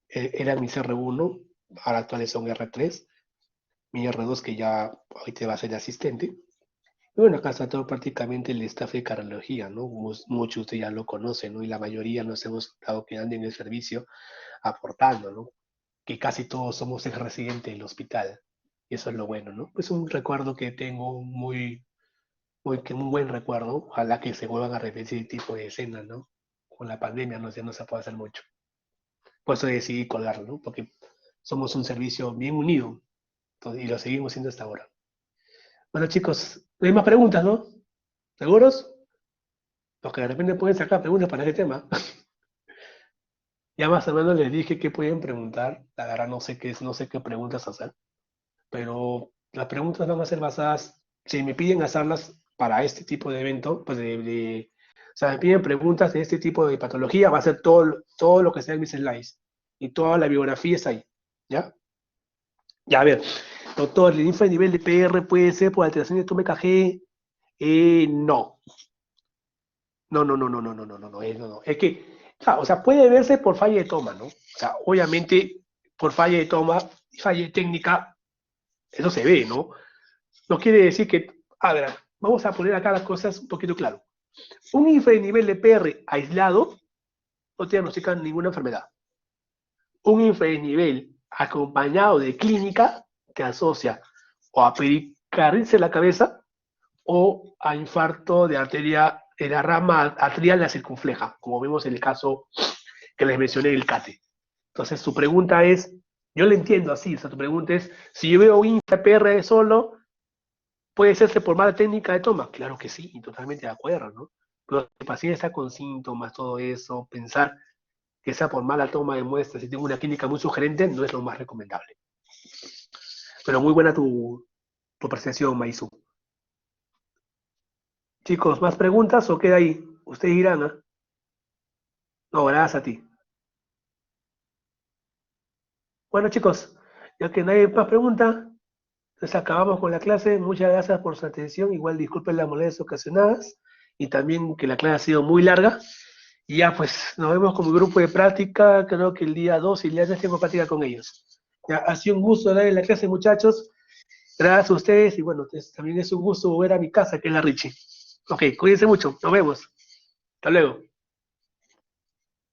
eran mis R1, ahora actuales son R3, mi R2 que ya ahorita va a ser asistente. Y bueno, acá está todo prácticamente el staff de cardiología, ¿no? Muchos de ustedes ya lo conocen, ¿no? Y la mayoría nos hemos estado quedando en el servicio aportando, ¿no? Que casi todos somos ex residentes del hospital. Y eso es lo bueno, ¿no? Es un recuerdo que tengo un buen recuerdo. Ojalá que se vuelvan a repetir ese tipo de escenas, ¿no? Con la pandemia no, ya no se puede hacer mucho. Por eso decidí colgarlo, ¿no? Porque somos un servicio bien unido y lo seguimos siendo hasta ahora. Bueno, chicos, no hay más preguntas, ¿no? ¿Seguros? Porque de repente pueden sacar preguntas para este tema. Ya más o menos les dije que pueden preguntar. La verdad no sé qué preguntas hacer. Pero las preguntas van a ser basadas, si me piden hacerlas para este tipo de evento, pues o sea, me piden preguntas de este tipo de patología, va a ser todo lo que sea en mis slides. Y toda la biografía está ahí, ¿ya? Ya, a ver, doctor, ¿el nivel de PR puede ser por alteración de estómago G? No. No, no, no, no, no, no, no, no, no, no. Es que, claro, o sea, puede verse por falla de toma, ¿no? O sea, obviamente, por falla de toma y falla de técnica, eso se ve, ¿no? No quiere decir que, a ver, vamos a poner acá las cosas un poquito claro. Un infranivel de PR aislado no te diagnostica ninguna enfermedad. Un infranivel acompañado de clínica te asocia o a pericarditis en la cabeza o a infarto de arteria en la rama arterial la circunfleja, como vemos en el caso que les mencioné del CATE. Entonces, su pregunta es, Yo le entiendo así, o sea, tu pregunta es, si yo veo INFA-PR solo, ¿puede hacerse por mala técnica de toma? Claro que sí, totalmente de acuerdo, ¿no? Pero si el paciente está con síntomas, todo eso, pensar que sea por mala toma de muestras, si tengo una clínica muy sugerente, no es lo más recomendable. Pero muy buena tu apreciación, Maizu. Chicos, ¿más preguntas o queda ahí? Ustedes dirán, ¿ah? No, gracias a ti. Bueno, chicos, ya que nadie más pregunta, entonces acabamos con la clase. Muchas gracias por su atención. Igual disculpen las molestias ocasionadas y también que la clase ha sido muy larga. Y ya, pues, nos vemos como grupo de práctica. Creo que el día 2 y el día 3 tengo práctica con ellos. Ya, ha sido un gusto dar en la clase, muchachos. Gracias a ustedes. Y bueno, pues, también es un gusto volver a mi casa, que es la Richie. Ok, cuídense mucho. Nos vemos. Hasta luego.